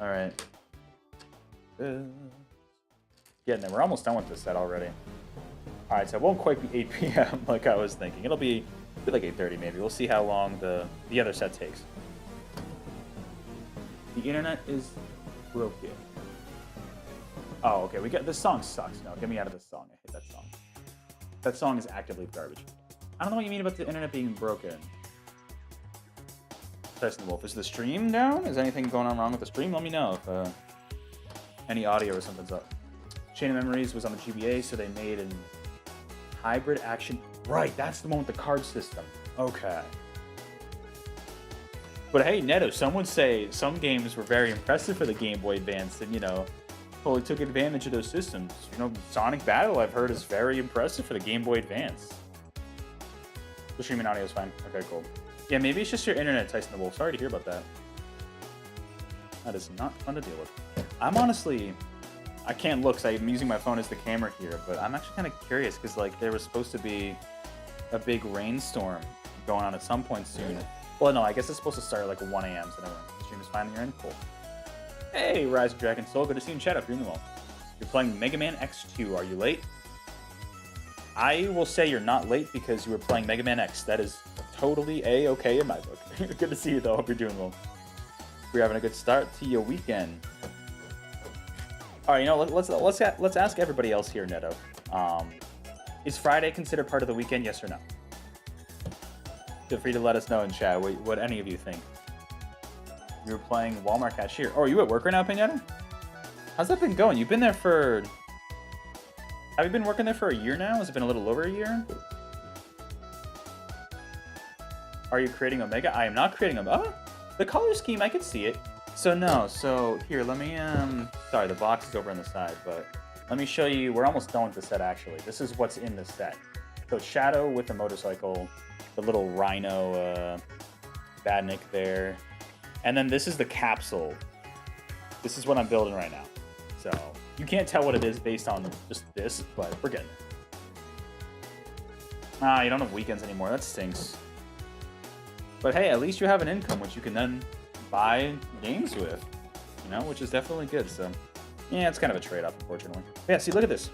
Alright. Getting there. We're almost done with this set already. Alright, so it won't quite be 8 p.m. like I was thinking. It'll be like 8:30 maybe. We'll see how long the other set takes. The internet is broken. Oh, okay. This song sucks now. Get me out of this song. I hate that song. That song is actively garbage. I don't know what you mean about the internet being broken. Tyson the Wolf. Is the stream down? Is anything going on wrong with the stream? Let me know if any audio or something's up. Chain of Memories was on the GBA, so they made an hybrid action. Right, that's the one with the card system. Okay. But hey, Neto, some would say some games were very impressive for the Game Boy Advance and, you know, totally took advantage of those systems. You know, Sonic Battle, I've heard, is very impressive for the Game Boy Advance. The streaming audio is fine. Okay, cool. Yeah, maybe it's just your internet, Tyson the Wolf. Sorry to hear about that. That is not fun to deal with. I'm honestly... I can't look because I'm using my phone as the camera here, but I'm actually kind of curious because, like, there was supposed to be a big rainstorm going on at some point soon. Well, no, I guess it's supposed to start at, like, 1 a.m., so never mind. The stream is finally in. Cool. Hey, Rise of Dragon Soul. Good to see you in chat. You're well. You're playing Mega Man X2. Are you late? I will say you're not late because you were playing Mega Man X. That is totally A-okay in my book. Good to see you though. Hope you're doing well. We're having a good start to your weekend. All right, you know, let's ask everybody else here, Neto. Is Friday considered part of the weekend? Yes or no? Feel free to let us know in chat what any of you think. You were playing Walmart cashier. Oh, are you at work right now, Pinata? How's that been going? You've been there for... Have you been working there for a year now? Has it been a little over a year? Are you creating Omega? I am not creating Omega. Oh, the color scheme, I could see it. So no, so here, let me, sorry, the box is over on the side, but let me show you, we're almost done with the set actually. This is what's in the set. So Shadow with the motorcycle, the little Rhino, Badnik there. And then this is the capsule. This is what I'm building right now. So you can't tell what it is based on just this, but we're getting there. You don't have weekends anymore, that stinks. But hey, at least you have an income, which you can then buy games with, you know, which is definitely good. So yeah, it's kind of a trade-off, unfortunately. But yeah, see, look at this.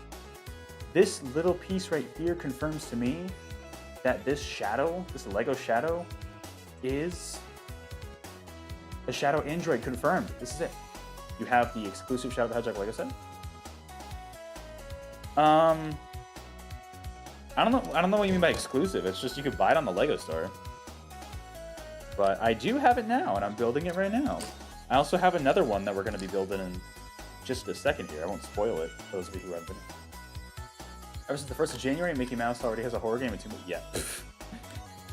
This little piece right here confirms to me that this Shadow, this Lego Shadow, is the Shadow Android confirmed. This is it. You have the exclusive Shadow the Hedgehog Lego set. I don't know what you mean by exclusive. It's just you could buy it on the Lego store. But I do have it now, and I'm building it right now. I also have another one that we're going to be building in just a second here. I won't spoil it for those of you who haven't been. Ever since the 1st of January, Mickey Mouse already has a horror game. Yeah.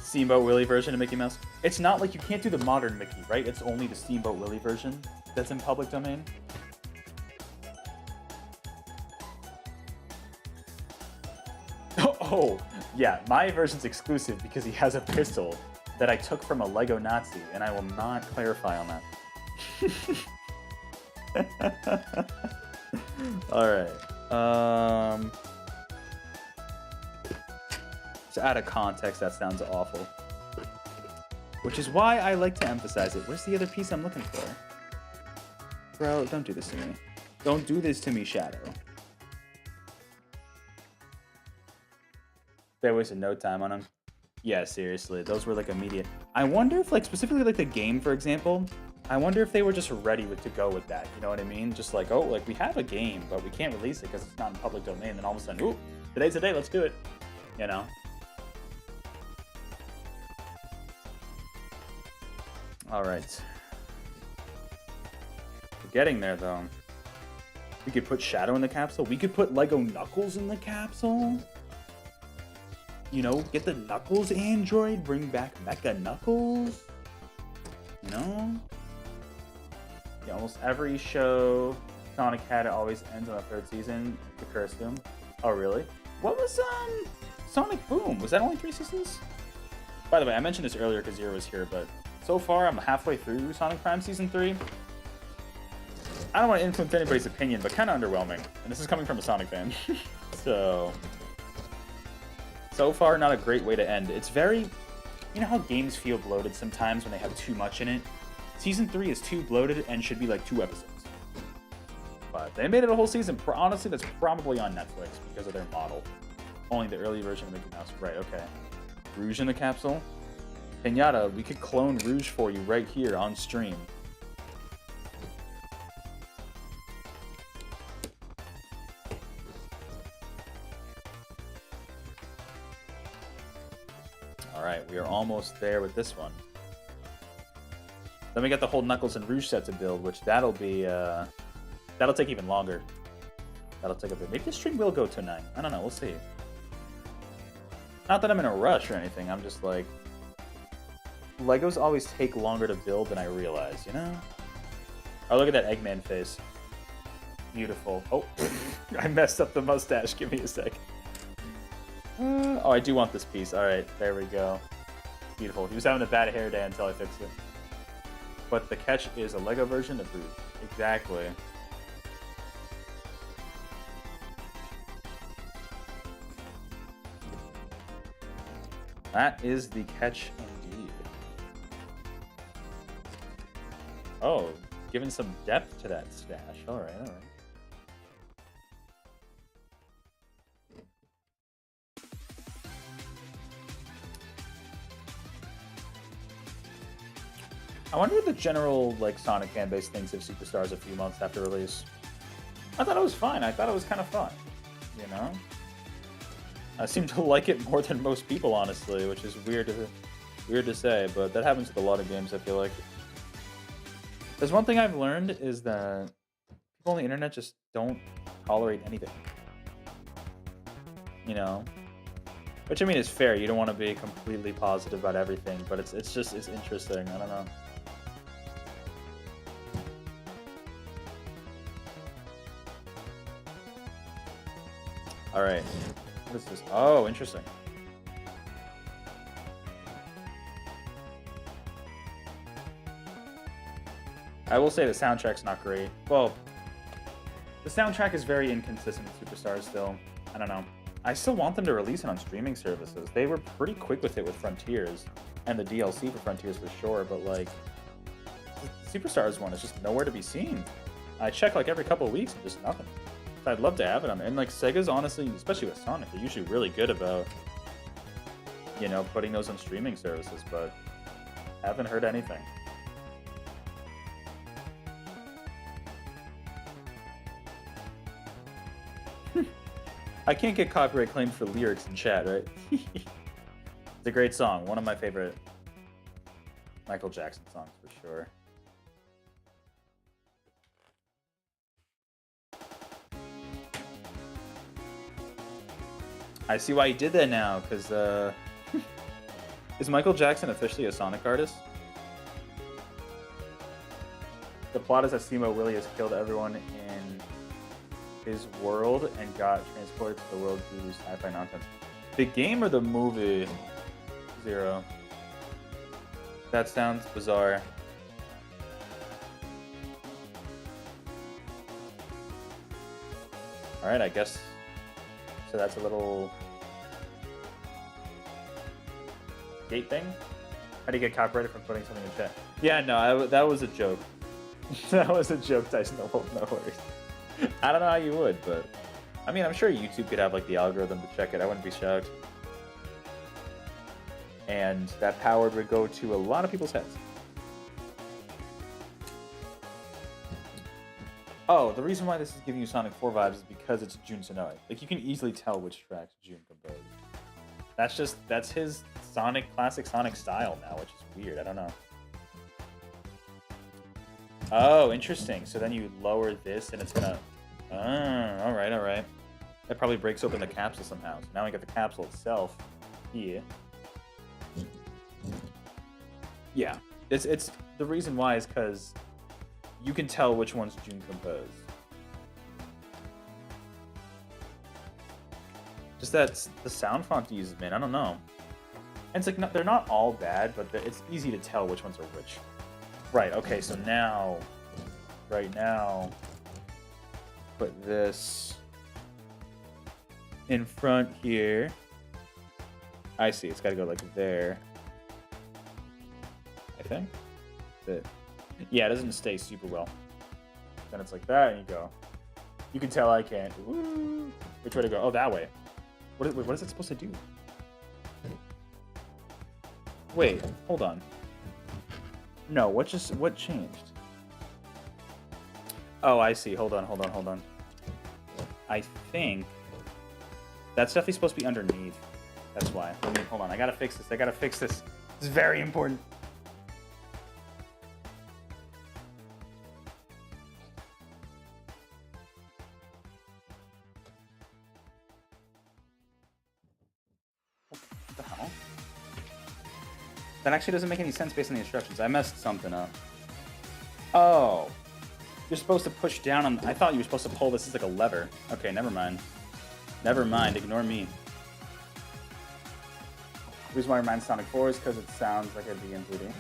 Steamboat Willie version of Mickey Mouse. It's not like you can't do the modern Mickey, right? It's only the Steamboat Willie version that's in public domain. Oh, yeah. My version's exclusive because he has a pistol that I took from a Lego Nazi, and I will not clarify on that. Alright. To add a context, that sounds awful. Which is why I like to emphasize it. Where's the other piece I'm looking for? Bro, don't do this to me. Don't do this to me, Shadow. They wasted no time on him. Yeah, seriously, those were like immediate. I wonder if, like, specifically like the game, for example, I wonder if they were just ready to go with that. You know what I mean? Just like, oh, like we have a game, but we can't release it because it's not in public domain. Then all of a sudden, ooh, today's the day, let's do it. You know? All right. We're getting there, though. We could put Shadow in the capsule. We could put Lego Knuckles in the capsule. You know, get the Knuckles android, bring back Mecha Knuckles. You know? Yeah, almost every show Sonic had, it always ends on the 3rd season. The Curse Doom. Oh, really? What was, Sonic Boom? Was that only 3 seasons? By the way, I mentioned this earlier because Zero was here, but so far I'm halfway through Sonic Prime Season 3. I don't want to influence anybody's opinion, but kind of underwhelming. And this is coming from a Sonic fan. So far, not a great way to end. It's very... You know how games feel bloated sometimes when they have too much in it? Season 3 is too bloated and should be like 2 episodes. But they made it a whole season. Honestly, that's probably on Netflix because of their model. Only the early version of Mickey Mouse. Right, okay. Rouge in the capsule? Pinata, we could clone Rouge for you right here on stream. Alright, we are almost there with this one. Then we got the whole Knuckles and Rouge set to build, which that'll be, that'll take even longer. That'll take a bit. Maybe the stream will go to 9. I don't know, we'll see. Not that I'm in a rush or anything, I'm just like... Legos always take longer to build than I realize, you know? Oh, look at that Eggman face. Beautiful. Oh, I messed up the mustache. Give me a sec. Oh, I do want this piece. Alright, there we go. Beautiful. He was having a bad hair day until I fixed it. But the catch is a Lego version of Rouge. Exactly. That is the catch indeed. Oh, giving some depth to that stash. Alright, alright. I wonder what the general like Sonic fan base thinks of Superstars a few months after release. I thought it was fine. I thought it was kind of fun. You know, I seem to like it more than most people, honestly, which is weird to say, but that happens with a lot of games. I feel like there's one thing I've learned is that people on the internet just don't tolerate anything. You know, which I mean is fair. You don't want to be completely positive about everything, but it's interesting. I don't know. All right. What is this? Oh, interesting. I will say the soundtrack's not great. Well, the soundtrack is very inconsistent with Superstars still. I don't know. I still want them to release it on streaming services. They were pretty quick with it with Frontiers, and the DLC for Frontiers for sure, but like, the Superstars one is just nowhere to be seen. I check like every couple of weeks and just nothing. I'd love to have it on there. And like Sega's honestly, especially with Sonic, they're usually really good about, you know, putting those on streaming services, but haven't heard anything. I can't get copyright claimed for lyrics in chat, right? It's a great song. One of my favorite Michael Jackson songs for sure. I see why he did that now, because is Michael Jackson officially a Sonic artist? The plot is that Simo Willie has killed everyone in his world and got transported to the world through sci-fi nonsense. The game or the movie? Zero. That sounds bizarre. Alright, I guess. So that's a little gate thing? How do you get copyrighted from putting something in chat? Yeah, no, that was a joke. That was a joke, Tyson. No worries. I don't know how you would, but I mean, I'm sure YouTube could have like the algorithm to check it. I wouldn't be shocked. And that power would go to a lot of people's heads. Oh, the reason why this is giving you Sonic 4 vibes is because it's Jun Sonoe. Like, you can easily tell which tracks Jun composed. That's his classic Sonic style now, which is weird. I don't know. Oh, interesting. So then you lower this and it's gonna... all right. That probably breaks open the capsule somehow. So now we got the capsule itself here. Yeah. It's the reason why is because you can tell which ones Jun composed. Just that's the sound font he uses, man. I don't know. And it's like they're not all bad, but it's easy to tell which ones are which. Right. Okay. So now, right now, put this in front here. I see. It's got to go like there. I think. That's it. Yeah, it doesn't stay super well. Then it's like that, and you go. You can tell I can't. Woo. Which way to go? Oh, that way. What is it supposed to do? Wait, hold on. No, what changed? Oh, I see. Hold on. I think that's definitely supposed to be underneath. That's why. Hold on. I gotta fix this. This is very important. What the hell? That actually doesn't make any sense based on the instructions. I messed something up. Oh. You're supposed to push down on... I thought you were supposed to pull this as like a lever. Okay, never mind. Ignore me. The reason why I remind Sonic 4 is because it sounds like it'd be in 2D.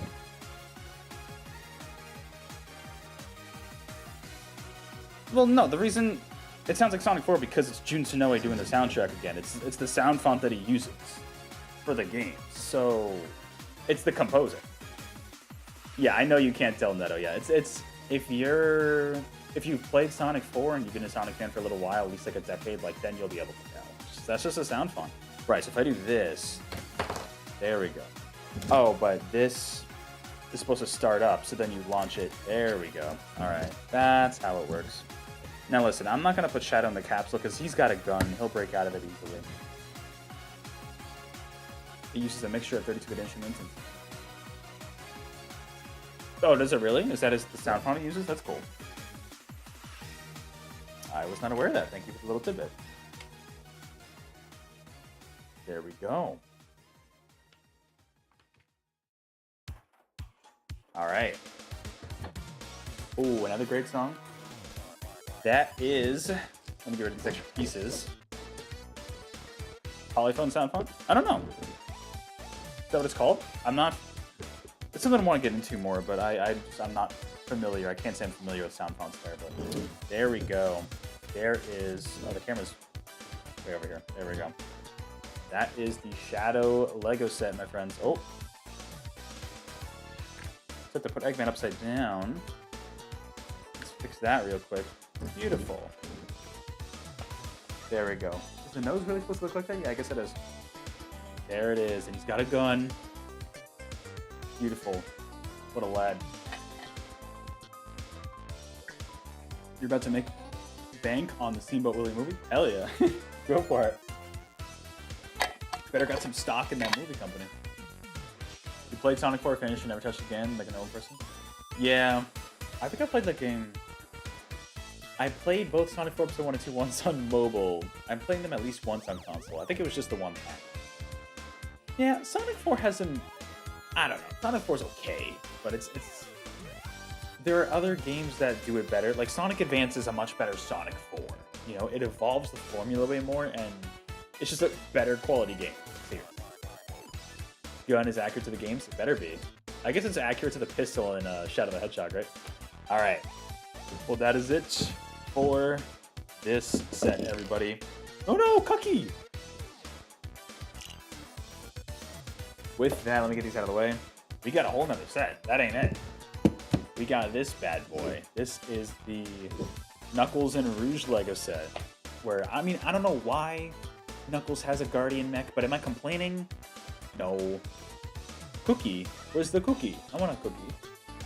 Well, no, the reason it sounds like Sonic 4 because it's Jun Sonoe doing the soundtrack again. It's the sound font that he uses for the game. So it's the composer. Yeah, I know you can't tell Neto. Yeah, it's if you've played Sonic 4 and you've been a Sonic fan for a little while, at least like a decade, like then you'll be able to tell. That's just a sound font. Right, so if I do this, there we go. Oh, but this is supposed to start up, so then you launch it. There we go. All right, that's how it works. Now listen, I'm not gonna put Shadow in the capsule because he's got a gun. He'll break out of it easily. It uses a mixture of 32-bit instruments. Oh, does it really? Is that the sound font it uses? That's cool. I was not aware of that. Thank you for the little tidbit. There we go. All right. Ooh, another great song. That is... Let me get rid of these extra pieces. Polyphone sound font? I don't know. Is that what it's called? I'm not... It's something I want to get into more, but I'm not familiar. I can't say I'm familiar with sound fonts there, but there we go. There is... Oh, the camera's way over here. There we go. That is the Shadow Lego set, my friends. Oh. Just have to put Eggman upside down. Let's fix that real quick. Beautiful. There we go. Is the nose really supposed to look like that? Yeah, I guess it is. There it is. And he's got a gun. Beautiful. What a lad. You're about to make bank on the Steamboat Willie movie? Hell yeah. Go for it. Better got some stock in that movie company. You played Sonic 4, finished, and never touched again, like an old person? Yeah. I think I played that game. I played both Sonic 4 Episode 1 and 2 once on mobile. I'm playing them at least once on console. I think it was just the one time. Yeah, Sonic 4 has some... I don't know. Sonic 4 is okay, but it's... There are other games that do it better. Like, Sonic Advance is a much better Sonic 4. You know, it evolves the formula way more, and it's just a better quality game. Here. Gun is accurate to the games? It better be. I guess it's accurate to the pistol in Shadow the Hedgehog, right? Alright. Well, that is it for this set, everybody. Oh no, Cookie! With that, let me get these out of the way. We got a whole nother set. That ain't it. We got this bad boy. This is the Knuckles and Rouge Lego set. Where, I mean, I don't know why Knuckles has a Guardian mech, but am I complaining? No. Cookie? Where's the cookie? I want a cookie.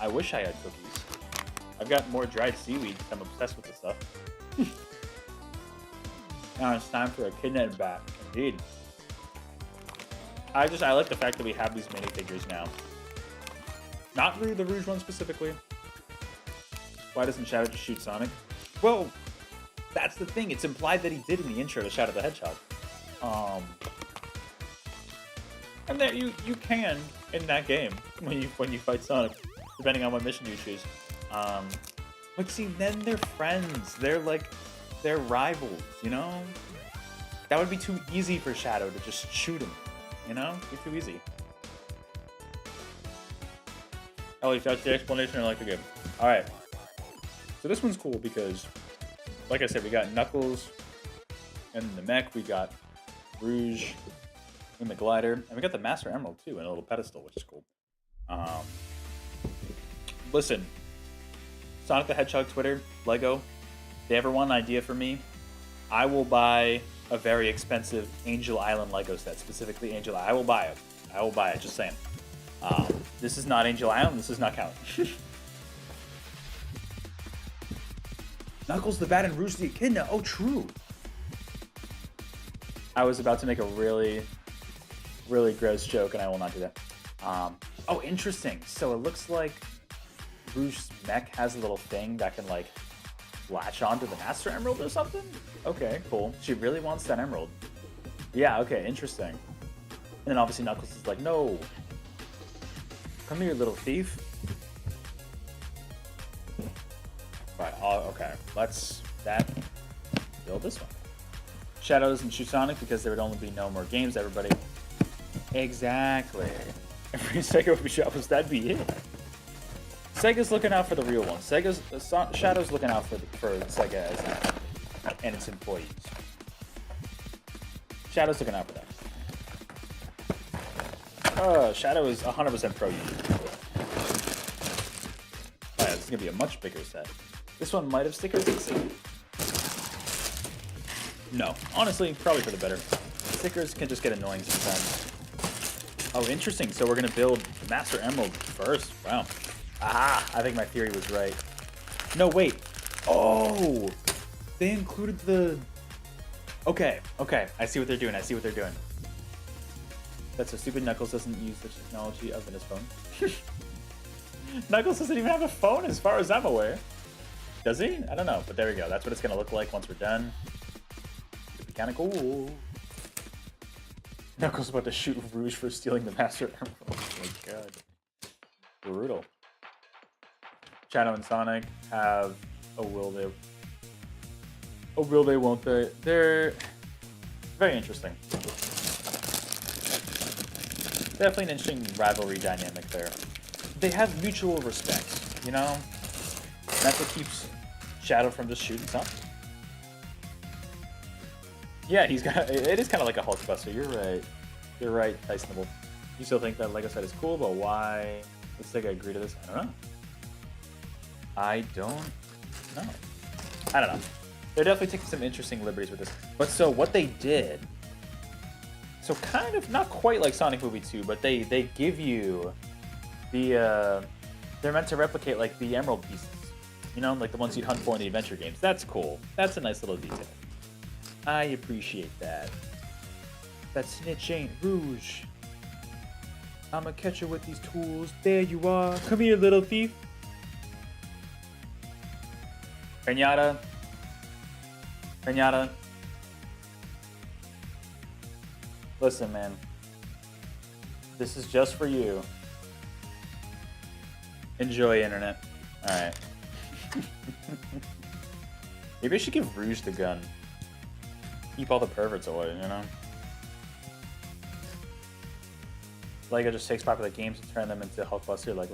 I wish I had cookies. I've got more dried seaweed because I'm obsessed with this stuff. Now it's time for a kidnap bat. Indeed. I like the fact that we have these minifigures now. Not really the Rouge one specifically. Why doesn't Shadow just shoot Sonic? Well, that's the thing. It's implied that he did in the intro to Shadow the Hedgehog. And that you can in that game when you fight Sonic, depending on what mission you choose. But see, then they're friends. They're rivals. You know, that would be too easy for Shadow to just shoot him. You know, it'd be too easy. At least that's the explanation I like to give. All right. So this one's cool because, like I said, we got Knuckles and the mech. We got Rouge in the glider, and we got the Master Emerald too in a little pedestal, which is cool. Listen, Sonic the Hedgehog Twitter, Lego, they ever want an idea for me, I will buy a very expensive Angel Island Lego set, specifically Angel Island. I will buy it. I will buy it, just saying. This is not Angel Island, this is not count. Knuckles the Bat and Rouge the Echidna, oh true. I was about to make a really, really gross joke, and I will not do that. Oh, interesting. So it looks like Rouge's mech has a little thing that can, like, latch onto the Master Emerald or something? Okay, cool. She really wants that emerald. Yeah, okay, interesting. And then obviously Knuckles is like, no. Come here, little thief. Right, okay. Let's build this one. Shadow doesn't shoot Sonic because there would only be no more games, everybody. Exactly. Every Sega would be shoppers, that'd be it. Sega's looking out for the real ones. Shadow's looking out for Sega and its employees. Shadow's looking out for them. Shadow is 100% pro user. Oh, yeah, this is gonna be a much bigger set. This one might have stickers. Let's see. No, honestly, probably for the better. Stickers can just get annoying sometimes. Oh, interesting. So we're gonna build Master Emerald first. Wow. Ah, I think my theory was right. No, wait. Oh, they included the. Okay, okay. I see what they're doing. I see what they're doing. That's so stupid. Knuckles doesn't use the technology of his phone. Knuckles doesn't even have a phone, as far as I'm aware. Does he? I don't know, but there we go. That's what it's gonna look like once we're done. It'd be kind of cool. Knuckles about to shoot Rouge for stealing the Master Emerald. Oh my god. Brutal. Shadow and Sonic have a will they? Oh, will they? Won't they? They're very interesting. Definitely an interesting rivalry dynamic there. They have mutual respect, you know? That's what keeps Shadow from just shooting Sonic. Yeah, he's got. It is kind of like a Hulkbuster. You're right. You're right, Tyson the Wolf. You still think that Lego set is cool, but why would SEGA agree to this? I don't know. I don't know. I don't know. They're definitely taking some interesting liberties with this. But so what they did. So kind of not quite like Sonic Movie 2, but they give you the. They're meant to replicate like the Emerald pieces. You know, like the ones you'd hunt for in the adventure games. That's cool. That's a nice little detail. I appreciate that. That snitch ain't Rouge. I'ma catch you with these tools. There you are. Come here, little thief. Pinata. Pinata. Listen, man. This is just for you. Enjoy, internet. Alright. Maybe I should give Rouge the gun. Keep all the perverts away, you know? Lego just takes popular games and turn them into Hulkbuster. Like,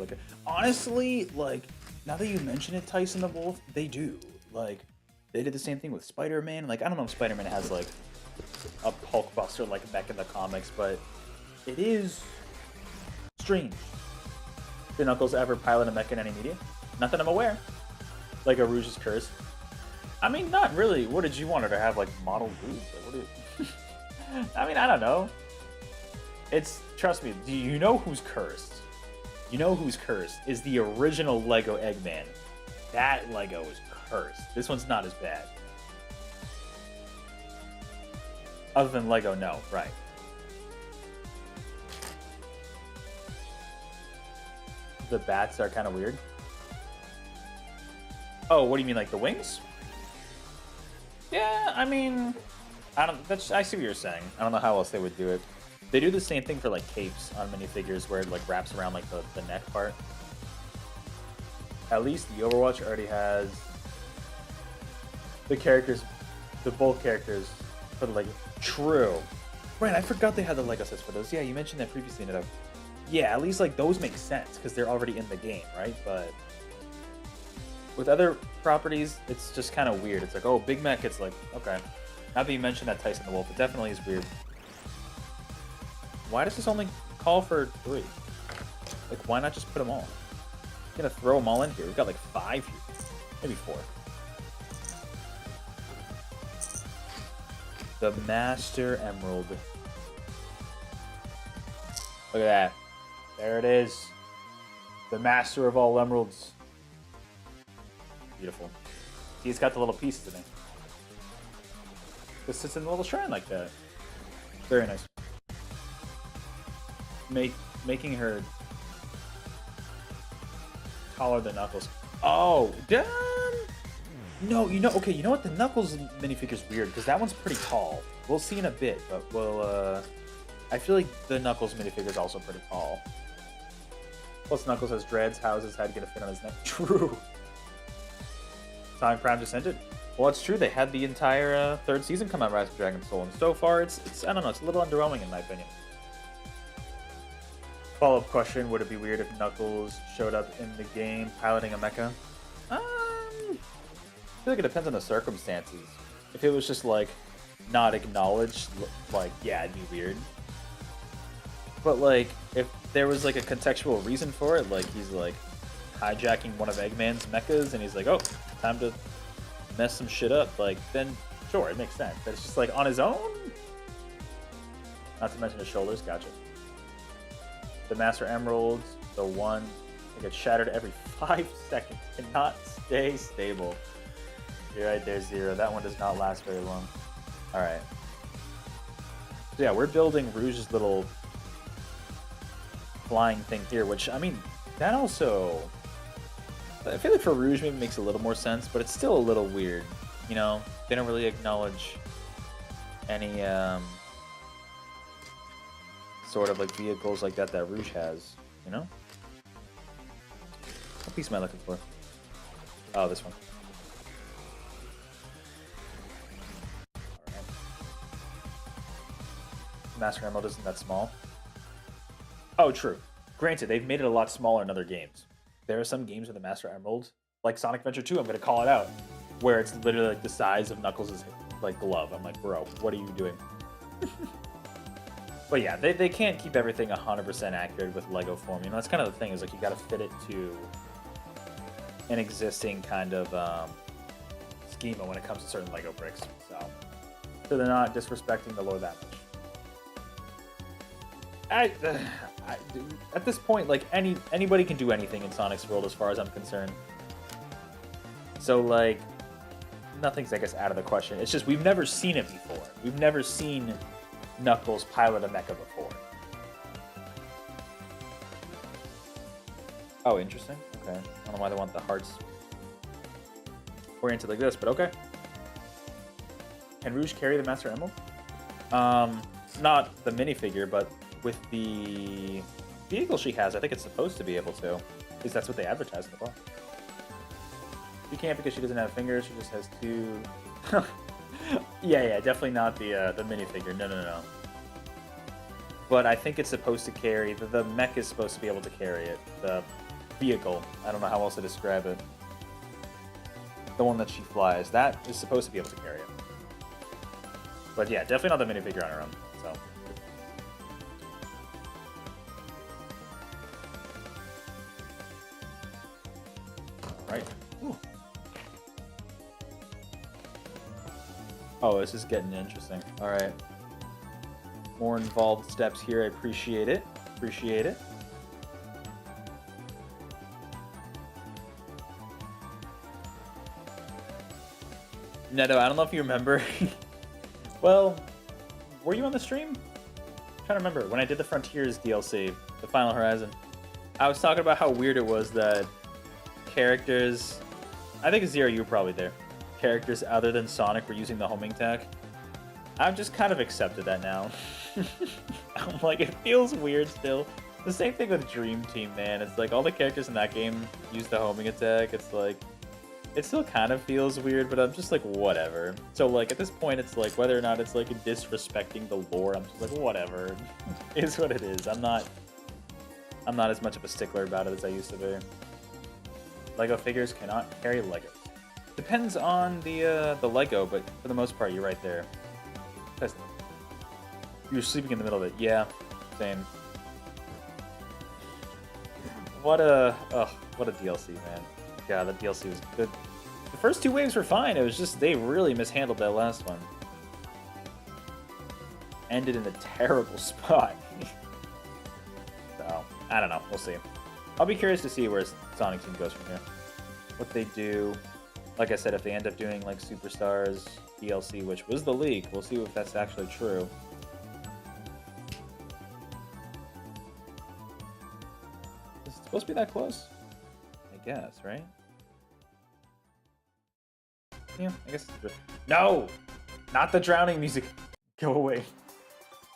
honestly, like, now that you mention it, Tyson the Wolf, they do. Like, they did the same thing with Spider-Man. Like, I don't know if Spider-Man has, like, a Hulkbuster, like, back in the comics, but it is strange. Did Knuckles ever pilot a mech in any media? Not that I'm aware. Like a Rouge's curse. I mean, not really. What did you want her to have, like, model Rouge? Like, what did... I mean, I don't know. It's, trust me, do you know who's cursed? You know who's cursed is the original Lego Eggman. That Lego is cursed. This one's not as bad. Other than Lego, no, right. The bats are kind of weird. Oh, what do you mean, like the wings? Yeah, I mean, I see what you're saying. I don't know how else they would do it. They do the same thing for like capes on minifigures where it like wraps around like the neck part. At least the Overwatch already has the characters, the both characters for the like true. Right, I forgot they had the Lego sets for those. Yeah, you mentioned that previously. Yeah, at least like those make sense because they're already in the game, right? But with other properties, it's just kind of weird. It's like, oh, Big Mech, it's like, okay. Now that you mentioned that Tyson the Wolf, it definitely is weird. Why does this only call for 3? Like, why not just put them all? I'm gonna throw them all in here. We've got like 5 here. Maybe 4. The Master Emerald. Look at that. There it is. The Master of all Emeralds. Beautiful. See, it's got the little pieces in it. This sits in a little shrine like that. Very nice. Making her taller than Knuckles. Oh, damn! No, you know, okay, you know what? The Knuckles minifigure is weird because that one's pretty tall. We'll see in a bit, but we'll, I feel like the Knuckles minifigure is also pretty tall. Plus, Knuckles has dreads. How is his head gonna fit on his neck? True. Sonic Prime just ended. Well, it's true. They had the entire 3rd season come out, Rise of Dragon Soul, and so far, it's I don't know. It's a little underwhelming in my opinion. Follow-up question: would it be weird if Knuckles showed up in the game piloting a mecha? I feel like it depends on the circumstances. If it was just like not acknowledged, like yeah, it'd be weird. But like if there was like a contextual reason for it, like he's like hijacking one of Eggman's mechas and he's like, oh, time to mess some shit up, like then sure, it makes sense. But it's just like on his own. Not to mention his shoulders. Gotcha. the Master Emeralds, the one that gets shattered every 5 seconds, cannot stay stable. You're right there, Zero. That one does not last very long. Alright. So yeah, we're building Rouge's little flying thing here, which, I mean, that also... I feel like for Rouge maybe makes a little more sense, but it's still a little weird. You know, they don't really acknowledge any sort of like vehicles like that Rouge has, you know? What piece am I looking for? Oh, this one. Alright. Master Emerald isn't that small. Oh, true. Granted, they've made it a lot smaller in other games. There are some games with the Master Emerald, like Sonic Adventure 2, I'm going to call it out, where it's literally like the size of Knuckles' like glove. I'm like, bro, what are you doing? But yeah, they can't keep everything 100% accurate with Lego form. You know, that's kind of the thing, is like you got to fit it to an existing kind of schema when it comes to certain Lego bricks. So they're not disrespecting the lore that much. At this point, like anybody can do anything in Sonic's world, as far as I'm concerned. So like, nothing's, I guess, out of the question. It's just we've never seen it before. We've never seen Knuckles pilot a mecha before. Oh, interesting. Okay, I don't know why they want the hearts oriented like this, but okay. Can Rouge carry the Master Emerald? Not the minifigure, but with the vehicle she has, I think it's supposed to be able to. At least that's what they advertise in the book. She can't because she doesn't have fingers. She just has 2. yeah, definitely not the minifigure. No. But I think it's supposed to carry the mech is supposed to be able to carry it. The vehicle. I don't know how else to describe it. The one that she flies, that is supposed to be able to carry it. But yeah, definitely not the minifigure on her own. So. Right. Ooh. Oh, this is getting interesting. All right. More involved steps here. I appreciate it. Appreciate it. Neto, I don't know if you remember. Well, were you on the stream? I'm trying to remember. When I did the Frontiers DLC, the Final Horizon, I was talking about how weird it was that characters, I think Zero, you were probably there, characters other than Sonic were using the homing tech. I've just kind of accepted that now. I'm like, it feels weird still. The same thing with Dream Team, man. It's like all the characters in that game use the homing attack. It's like, it still kind of feels weird, but I'm just like, whatever. So like at this point, it's like whether or not it's like disrespecting the lore, I'm just like, whatever. It is what it is. I'm not as much of a stickler about it as I used to be. Lego figures cannot carry Legos. Depends on the Lego, but for the most part, you're right there. You're sleeping in the middle of it. Yeah, same. What a DLC, man. Yeah, that DLC was good. The first 2 waves were fine. It was just they really mishandled that last one. Ended in a terrible spot. So, I don't know. We'll see. I'll be curious to see where Sonic Team goes from here. What they do. Like I said, if they end up doing like Superstars DLC, which was the leak, we'll see if that's actually true. Is it supposed to be that close? I guess, right? Yeah, I guess it's true. No! Not the drowning music! Go away.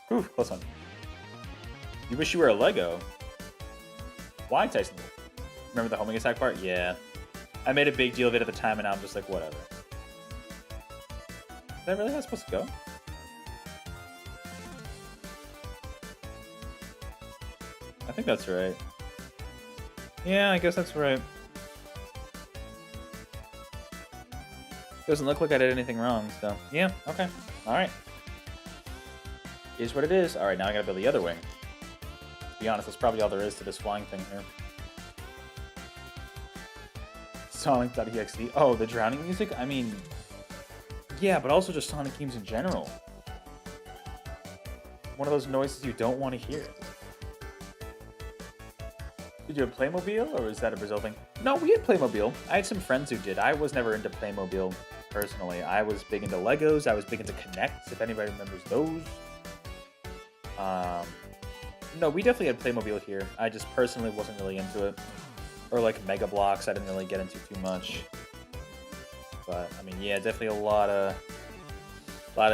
Whew, close one. You wish you were a Lego. Why, Tyson? Remember the homing attack part? Yeah. I made a big deal of it at the time, and now I'm just like, whatever. Is that really how it's supposed to go? I think that's right. Yeah, I guess that's right. Doesn't look like I did anything wrong, so yeah, okay. Alright. Is what it is. Alright, now I gotta build the other wing. To be honest, that's probably all there is to this flying thing here. Sonic.exe. Oh, the drowning music? I mean, yeah, but also just Sonic games in general. One of those noises you don't want to hear. Did you have Playmobil, or was that a Brazil thing? No, we had Playmobil. I had some friends who did. I was never into Playmobil personally. I was big into Legos. I was big into Connects, if anybody remembers those. No, we definitely had Playmobil here. I just personally wasn't really into it. Or like Mega Blocks, I didn't really get into too much. But I mean, yeah, definitely a lot of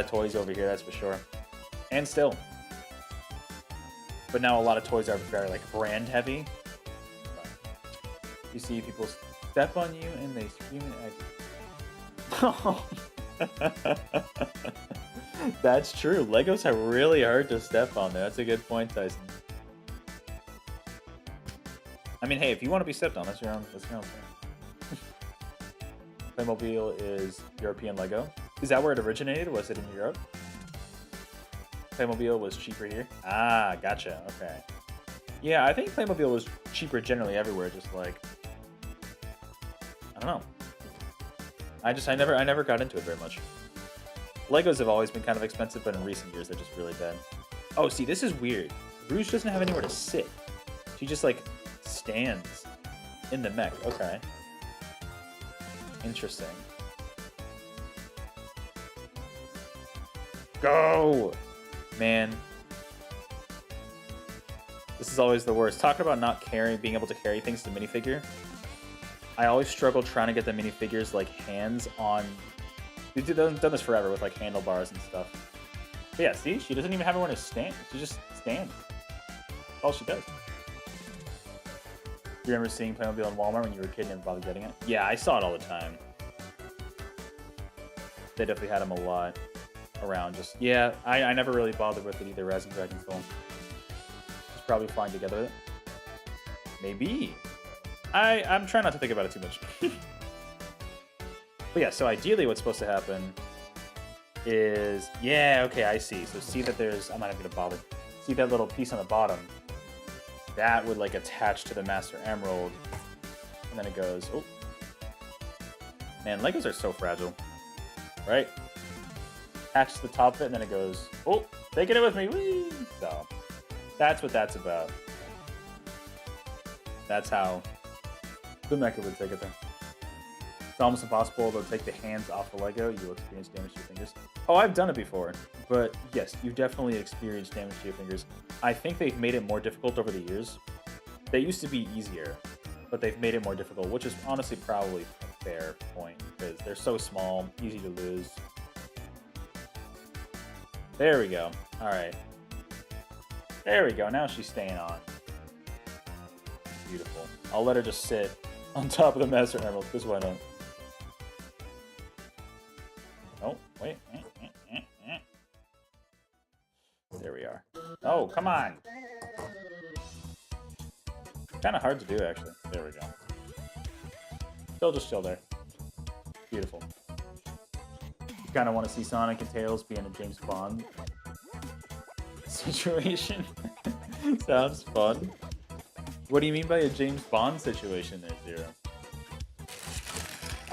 toys over here, that's for sure. And still. But now a lot of toys are very like brand heavy. But you see people step on you and they scream at you. That's true. Legos are really hard to step on there. That's a good point, Tyson. I mean, hey, if you want to be stepped on, that's your own thing. Playmobil is European Lego. Is that where it originated? Was it in Europe? Playmobil was cheaper here? Ah, gotcha. Okay. Yeah, I think Playmobil was cheaper generally everywhere, just like... I don't know. I never got into it very much. Legos have always been kind of expensive, but in recent years they're just really bad. Oh, see, this is weird. Rouge doesn't have anywhere to sit. She just, like, stands in the mech. Okay. Interesting. Go! Man. This is always the worst. Talking about not being able to carry things to minifigure. I always struggle trying to get the minifigures, like, hands on... We've done this forever with, like, handlebars and stuff. But yeah, see? She doesn't even have anywhere to stand. She just stands. That's all she does. You remember seeing Playmobil in Walmart when you were a kid and never bothered getting it? Yeah, I saw it all the time. They definitely had them a lot around. Just yeah, I never really bothered with it either. Rising Dragon Soul. It's probably fine together with it. Maybe. I'm trying not to think about it too much. But yeah, so ideally what's supposed to happen is... Yeah, okay, I see. So see that there's... I'm not even going to bother. See that little piece on the bottom? That would, like, attach to the Master Emerald. And then it goes... Oh. Man, Legos are so fragile. Right? Attach to the top of it, and then it goes... Oh, taking it with me! Whee! So, that's what that's about. That's how the mecha would take it there. It's almost impossible to take the hands off the Lego. You will experience damage to your fingers. Oh, I've done it before. But yes, you definitely experienced damage to your fingers. I think they've made it more difficult over the years. They used to be easier, but they've made it more difficult, which is honestly probably a fair point, because they're so small, easy to lose. There we go. Alright. There we go. Now she's staying on. Beautiful. I'll let her just sit on top of the Master Emerald, because why not? Oh, wait. There we are. Oh, come on! Kind of hard to do, actually. There we go. Still just chill there. Beautiful. You kind of want to see Sonic and Tails be in a James Bond situation. Sounds fun. What do you mean by a James Bond situation there, Zero?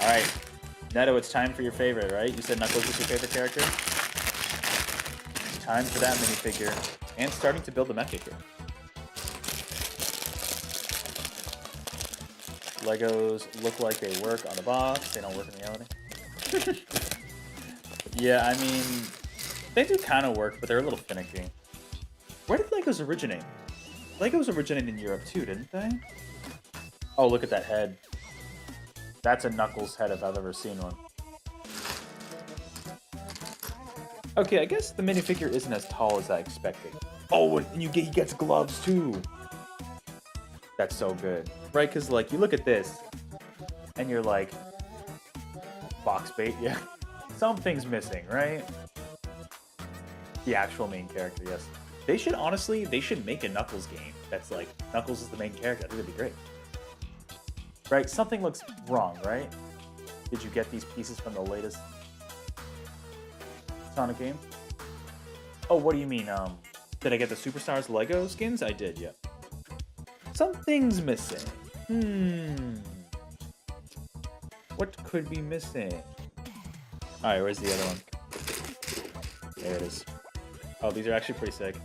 Alright. Neto, it's time for your favorite, right? You said Knuckles is your favorite character? Time for that minifigure. And starting to build the mecha here. Legos look like they work on the box. They don't work in reality. Yeah, I mean, they do kind of work, but they're a little finicky. Where did Legos originate? Legos originated in Europe too, didn't they? Oh, look at that head. That's a Knuckles head if I've ever seen one. Okay, I guess the minifigure isn't as tall as I expected. Oh, and he gets gloves too. That's so good. Right, because like, you look at this, and you're like, box bait, yeah. Something's missing, right? The actual main character, yes. They should, honestly, make a Knuckles game that's like, Knuckles is the main character. I think that'd be great. Right, something looks wrong, right? Did you get these pieces from the latest Sonic game? Oh, what do you mean, did I get the Superstars Lego skins? I did, yeah. Something's missing. What could be missing? Alright, where's the other one? There it is. Oh, these are actually pretty sick.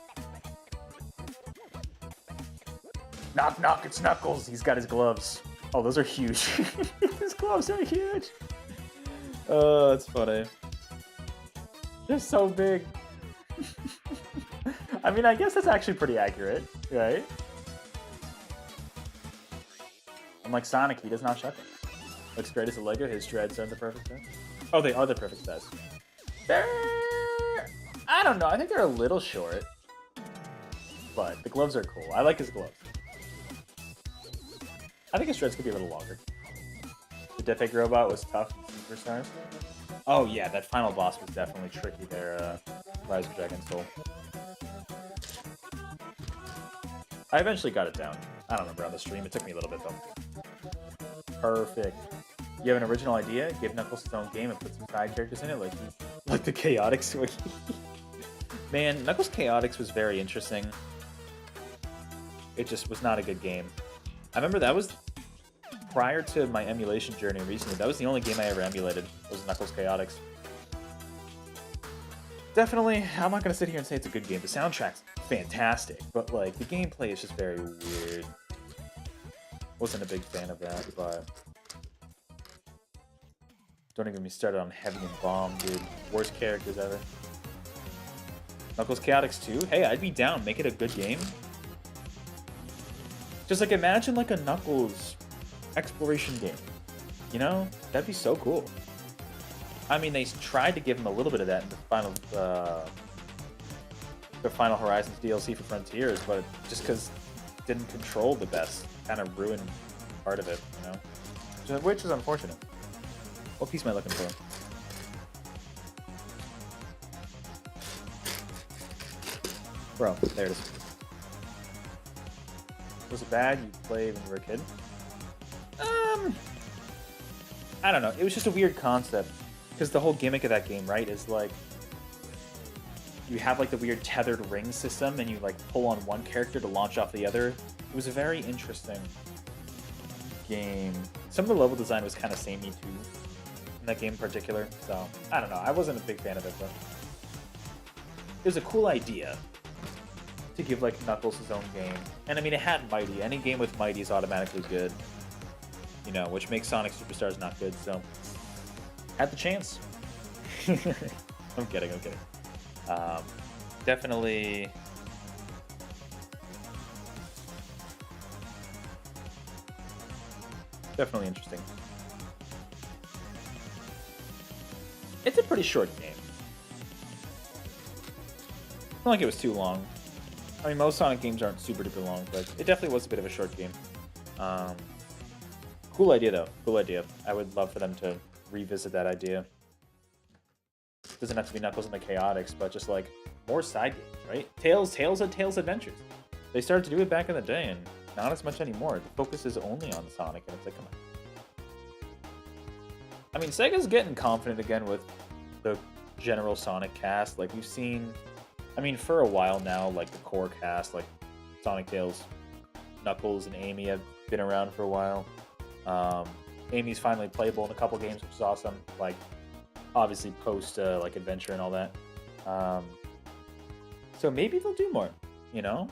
Knock, knock, it's Knuckles. He's got his gloves. Oh, those are huge. His gloves are huge. Oh, that's funny. They're so big. I mean, I guess that's actually pretty accurate, right? Unlike Sonic, he does not shut them. Looks great as a Lego. His dreads are the perfect size. Oh, they are the perfect size. They're... I don't know. I think they're a little short. But the gloves are cool. I like his gloves. I think his dreads could be a little longer. The Death Egg Robot was tough in Superstars. Oh yeah, that final boss was definitely tricky there, Rise of Dragon Soul. I eventually got it down. I don't remember on the stream. It took me a little bit though. Perfect. You have an original idea? Give Knuckles his own game and put some side characters in it, like the Chaotix Wiki. Man, Knuckles Chaotix was very interesting. It just was not a good game. I remember that was prior to my emulation journey recently. That was the only game I ever emulated. Was Knuckles Chaotix. Definitely, I'm not gonna sit here and say it's a good game. The soundtrack's fantastic, but like the gameplay is just very weird. Wasn't a big fan of that, but don't even get me started on Heavy and Bomb, dude. Worst characters ever. Knuckles Chaotix 2? Hey, I'd be down. Make it a good game. Just like imagine like a Knuckles exploration game. You know? That'd be so cool. I mean, they tried to give him a little bit of that in the Final Horizons DLC for Frontiers, but just because it didn't control the best, kind of ruined part of it, you know? Which is unfortunate. What piece am I looking for? Bro, there it is. Was it bad? You played when you were a kid? I don't know. It was just a weird concept. Because the whole gimmick of that game, right, is like you have like the weird tethered ring system and you like pull on one character to launch off the other. It was a very interesting game. Some of the level design was kind of samey too in that game in particular. So, I don't know. I wasn't a big fan of it though. It was a cool idea to give like Knuckles his own game. And I mean, it had Mighty. Any game with Mighty is automatically good. You know, which makes Sonic Superstars not good, so had the chance. I'm kidding. Definitely interesting. It's a pretty short game. Not like it was too long. I mean, most Sonic games aren't super duper long, but it definitely was a bit of a short game. Cool idea, though. Cool idea. I would love for them to revisit that idea. Doesn't have to be Knuckles and the Chaotix, but just like more side games, right? Tales Adventures. They started to do it back in the day, and not as much anymore. The focus is only on Sonic, and it's like, come on. I mean, Sega's getting confident again with the general Sonic cast. Like, we've seen, I mean, for a while now, like the core cast, like Sonic, Tails, Knuckles, and Amy have been around for a while. Amy's finally playable in a couple games, which is awesome. Like, obviously post like adventure and all that. So maybe they'll do more. You know,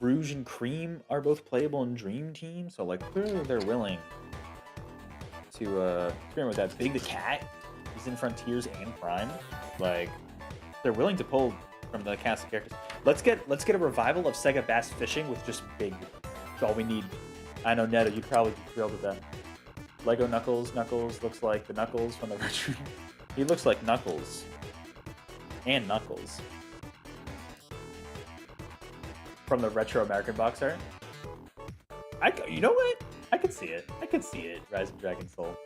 Rouge and Cream are both playable in Dream Team, so like clearly they're willing to experiment with that. Big the Cat is in Frontiers and Prime. Like, they're willing to pull from the cast of characters. Let's get a revival of Sega Bass Fishing with just Big. That's all we need. I know, Netta, you'd probably be thrilled with that. Lego Knuckles. Knuckles looks like the Knuckles from the retro. He looks like Knuckles. And Knuckles. From the retro American box art. You know what? I could see it. Rise of Dragon Soul.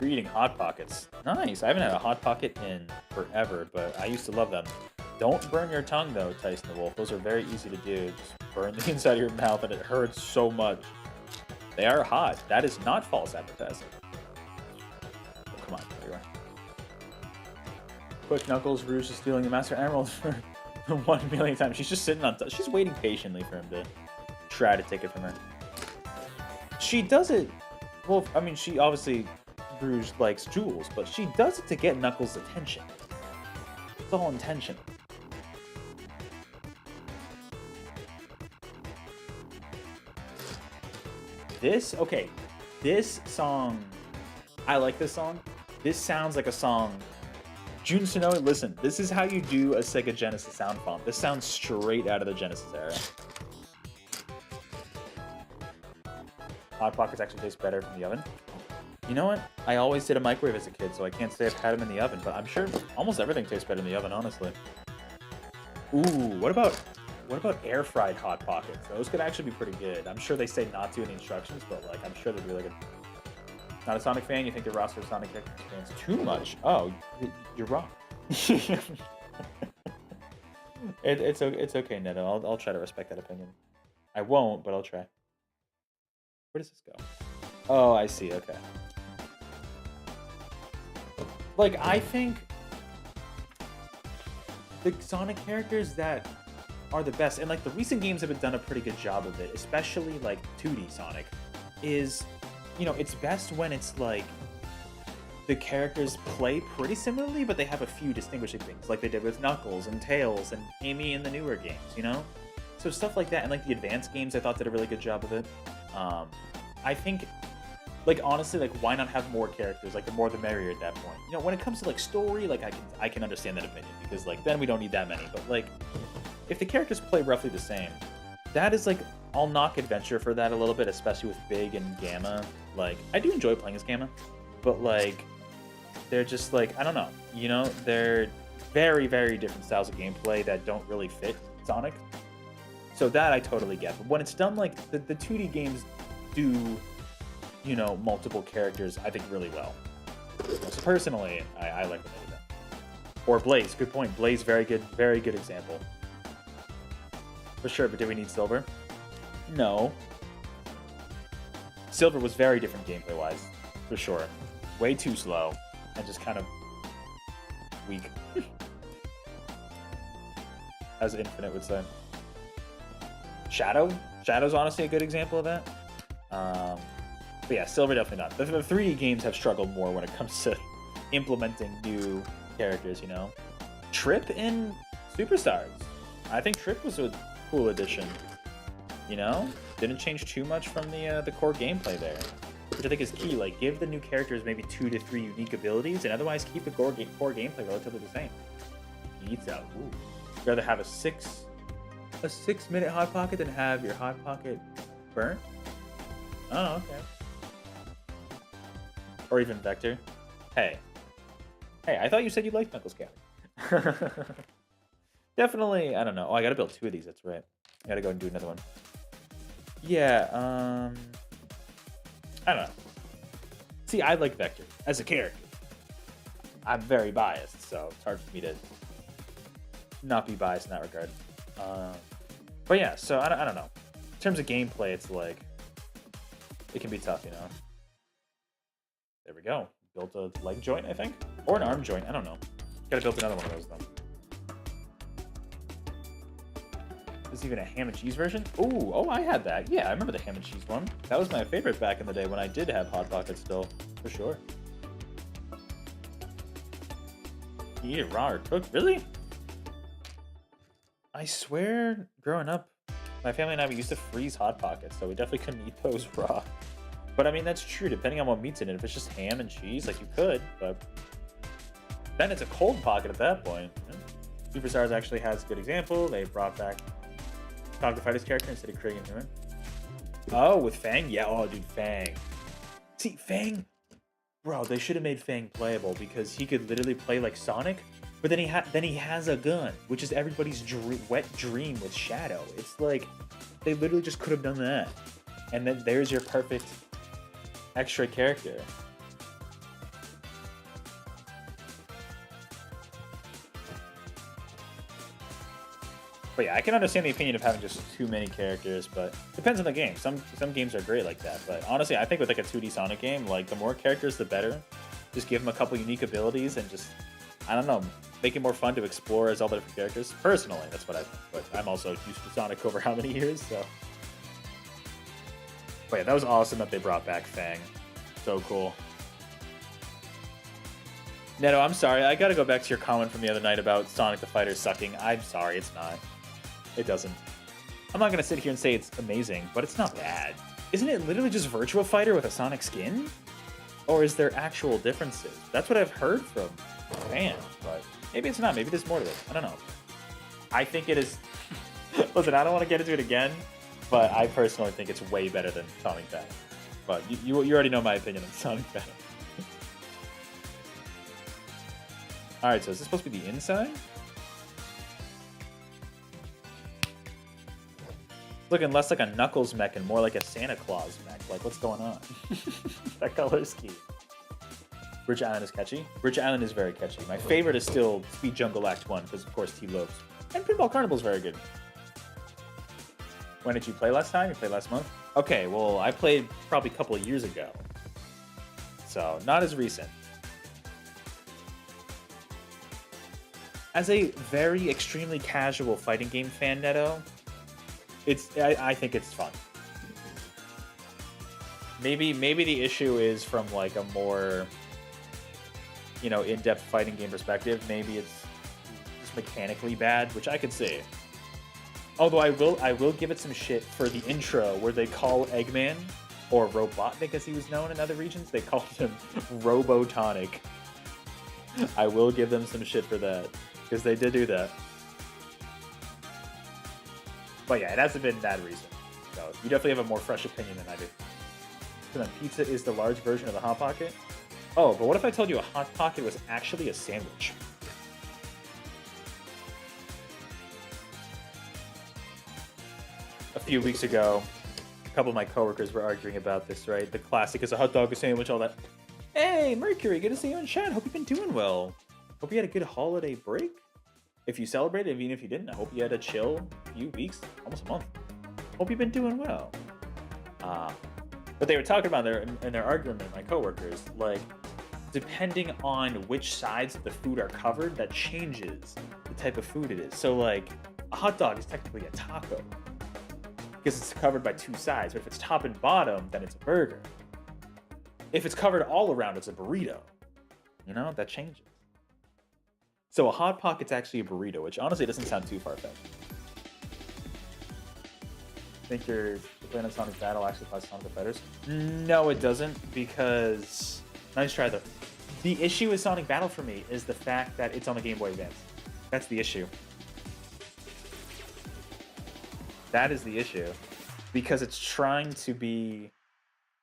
You're eating Hot Pockets. Nice. I haven't had a Hot Pocket in forever, but I used to love them. Don't burn your tongue, though, Tyson the Wolf. Those are very easy to do. Just burn the inside of your mouth, and it hurts so much. They are hot. That is not false advertising. Oh, come on. There you are. Quick Knuckles, Rouge is stealing the Master Emerald for 1 million times. She's just sitting on top. She's waiting patiently for him to try to take it from her. She does it... Well, I mean, she obviously... Rouge likes jewels, but she does it to get Knuckles' attention. It's all intentional. This, okay, this song, I like this song. This sounds like a song. Jun Sonoe, listen, this is how you do a Sega Genesis sound font. This sounds straight out of the Genesis era. Hot Pockets actually taste better from the oven. You know what? I always did a microwave as a kid, so I can't say I've had them in the oven, but I'm sure almost everything tastes better in the oven, honestly. Ooh, what about air fried Hot Pockets? Those could actually be pretty good. I'm sure they say not to in the instructions, but like I'm sure they'd be really good. Not a Sonic fan? You think the roster of Sonic fans too much? Oh, you're wrong. It's okay, Neto. I'll try to respect that opinion. I won't, but I'll try. Where does this go? Oh, I see. Okay. Like, I think the Sonic characters that are the best, and like the recent games have done a pretty good job of it, especially like 2D Sonic, is, you know, it's best when it's like the characters play pretty similarly, but they have a few distinguishing things, like they did with Knuckles and Tails and Amy in the newer games, you know? So stuff like that, and like the advanced games I thought did a really good job of it. I think, like, honestly, like, why not have more characters? Like, the more the merrier at that point. You know, when it comes to like story, like I can understand that opinion, because like then we don't need that many. But like, if the characters play roughly the same, that is like, I'll knock Adventure for that a little bit, especially with Big and Gamma. Like, I do enjoy playing as Gamma, but like, they're just like, I don't know, you know, they're very, very different styles of gameplay that don't really fit Sonic. So that I totally get. But when it's done like the 2D games do, you know, multiple characters, I think, really well. So personally, I like when they do that. Or Blaze, good point. Blaze, very good example. For sure, but did we need Silver? No. Silver was very different gameplay-wise, for sure. Way too slow, and just kind of weak. As Infinite would say. Shadow? Shadow's honestly a good example of that. But yeah, Silver definitely not. The 3D games have struggled more when it comes to implementing new characters, you know? Trip in Superstars. I think Trip was a cool addition, you know? Didn't change too much from the core gameplay there, which I think is key. Like, give the new characters maybe 2 to 3 unique abilities, and otherwise keep the core gameplay relatively the same. Pizza. Ooh. You'd rather have a 6-minute Hot Pocket than have your Hot Pocket burnt? Oh, okay. Or even Vector. Hey, I thought you said you liked Knuckles County. Definitely, I don't know. Oh, I gotta build 2 of these, that's right. I gotta go and do another one. Yeah, I don't know. See, I like Vector as a character. I'm very biased, so it's hard for me to not be biased in that regard. But yeah, so I don't know. In terms of gameplay, it's like, it can be tough, you know? There we go. Built a leg joint, I think? Or an arm joint, I don't know. Gotta build another one of those, though. There's even a ham and cheese version? Ooh, oh, I had that. Yeah, I remember the ham and cheese one. That was my favorite back in the day when I did have Hot Pockets still, for sure. You eat it raw or cooked? Really? I swear, growing up, my family and I, we used to freeze Hot Pockets, so we definitely couldn't eat those raw. But I mean, that's true, depending on what meat's in it. If it's just ham and cheese, like, you could, but then it's a cold pocket at that point. Superstars actually has a good example. They brought back Dog the Fighter's character instead of creating a new one. Oh, with Fang? Yeah, oh, dude, Fang. See, Fang, bro, they should have made Fang playable, because he could literally play like Sonic, but then he has a gun, which is everybody's wet dream with Shadow. It's like, they literally just could have done that. And then there's your perfect extra character. But yeah, I can understand the opinion of having just too many characters, but depends on the game. Some games are great like that, but honestly, I think with like a 2D Sonic game, like the more characters, the better. Just give them a couple unique abilities and just, I don't know, make it more fun to explore as all the different characters. Personally, that's what I think, but I'm also used to Sonic over how many years, so. But yeah, that was awesome that they brought back Fang. So cool. Neto, I'm sorry. I gotta go back to your comment from the other night about Sonic the Fighter sucking. I'm sorry, it's not. It doesn't. I'm not gonna sit here and say it's amazing, but it's not bad. isn't it literally just Virtua Fighter with a Sonic skin? Or is there actual differences? That's what I've heard from fans, but maybe it's not. Maybe there's more to it. I don't know. I think it is. Listen, I don't want to get into it again, but I personally think it's way better than Sonic Battle. But you already know my opinion on Sonic Battle. Alright, so is this supposed to be the inside? Looking less like a Knuckles mech and more like a Santa Claus mech. Like, what's going on? That color scheme. Bridge Island is catchy. Bridge Island is very catchy. My favorite is still Speed Jungle Act 1, because of course T-Lopes. And Pinball Carnival is very good. When did you play last time? You played last month? Okay, well, I played probably a couple of years ago. So, not as recent. As a very extremely casual fighting game fan, Neto, I think it's fun. Maybe the issue is from like a more, you know, in-depth fighting game perspective. Maybe it's just mechanically bad, which I could see. Although I will give it some shit for the intro where they call Eggman, or Robotnik as he was known in other regions, they called him Robotonic. I will give them some shit for that, because they did do that. But yeah, it hasn't been that recent. So you definitely have a more fresh opinion than I do. So then pizza is the large version of the Hot Pocket? Oh, but what if I told you a Hot Pocket was actually a sandwich? A few weeks ago, a couple of my coworkers were arguing about this, right? The classic is a hot dog, a sandwich, all that. Hey, Mercury, good to see you in chat. Hope you've been doing well. Hope you had a good holiday break. If you celebrated, even if you didn't, I hope you had a chill few weeks, almost a month. Hope you've been doing well. But they were talking about in their argument, my coworkers, like, depending on which sides of the food are covered, that changes the type of food it is. So, like, a hot dog is technically a taco because it's covered by two sides. But if it's top and bottom, then it's a burger. If it's covered all around, it's a burrito. You know, that changes. So a Hot Pocket's actually a burrito, which honestly doesn't sound too far-fetched. Think you're playing on Sonic Battle actually plays Sonic the Fighters? No, it doesn't, because... Nice try, though. The issue with Sonic Battle for me is the fact that it's on the Game Boy Advance. That's the issue. That is the issue. Because it's trying to be...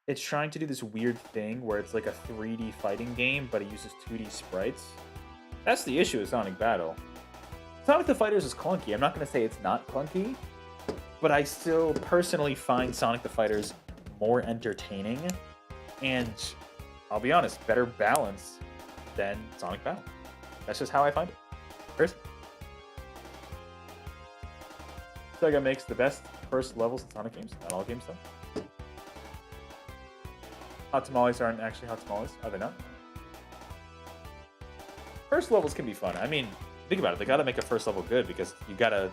It's trying to do this weird thing where it's like a 3D fighting game, but it uses 2D sprites. That's the issue with Sonic Battle. Sonic the Fighters is clunky. I'm not going to say it's not clunky, but I still personally find Sonic the Fighters more entertaining and, I'll be honest, better balance than Sonic Battle. That's just how I find it. Personally. SEGA makes the best first levels in Sonic games. Not all games, though. Hot tamales aren't actually hot tamales, are they not? First levels can be fun. I mean, think about it. They gotta make a first level good because you gotta